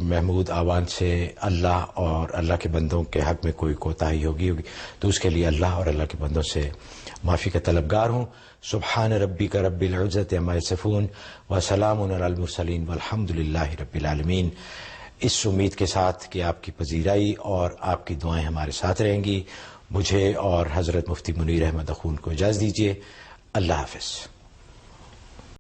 محمود آوان سے اللہ اور اللہ کے بندوں کے حق میں کوئی کوتاہی ہوگی تو اس کے لیے اللہ اور اللہ کے بندوں سے معافی کا طلبگار ہوں. سبحان ربک رب العزت عما یصفون وسلام علی المرسلین والحمد للہ رب العالمین. اس امید کے ساتھ کہ آپ کی پذیرائی اور آپ کی دعائیں ہمارے ساتھ رہیں گی، مجھے اور حضرت مفتی منیر احمد اخون کو اجازت دیجیے. اللہ حافظ.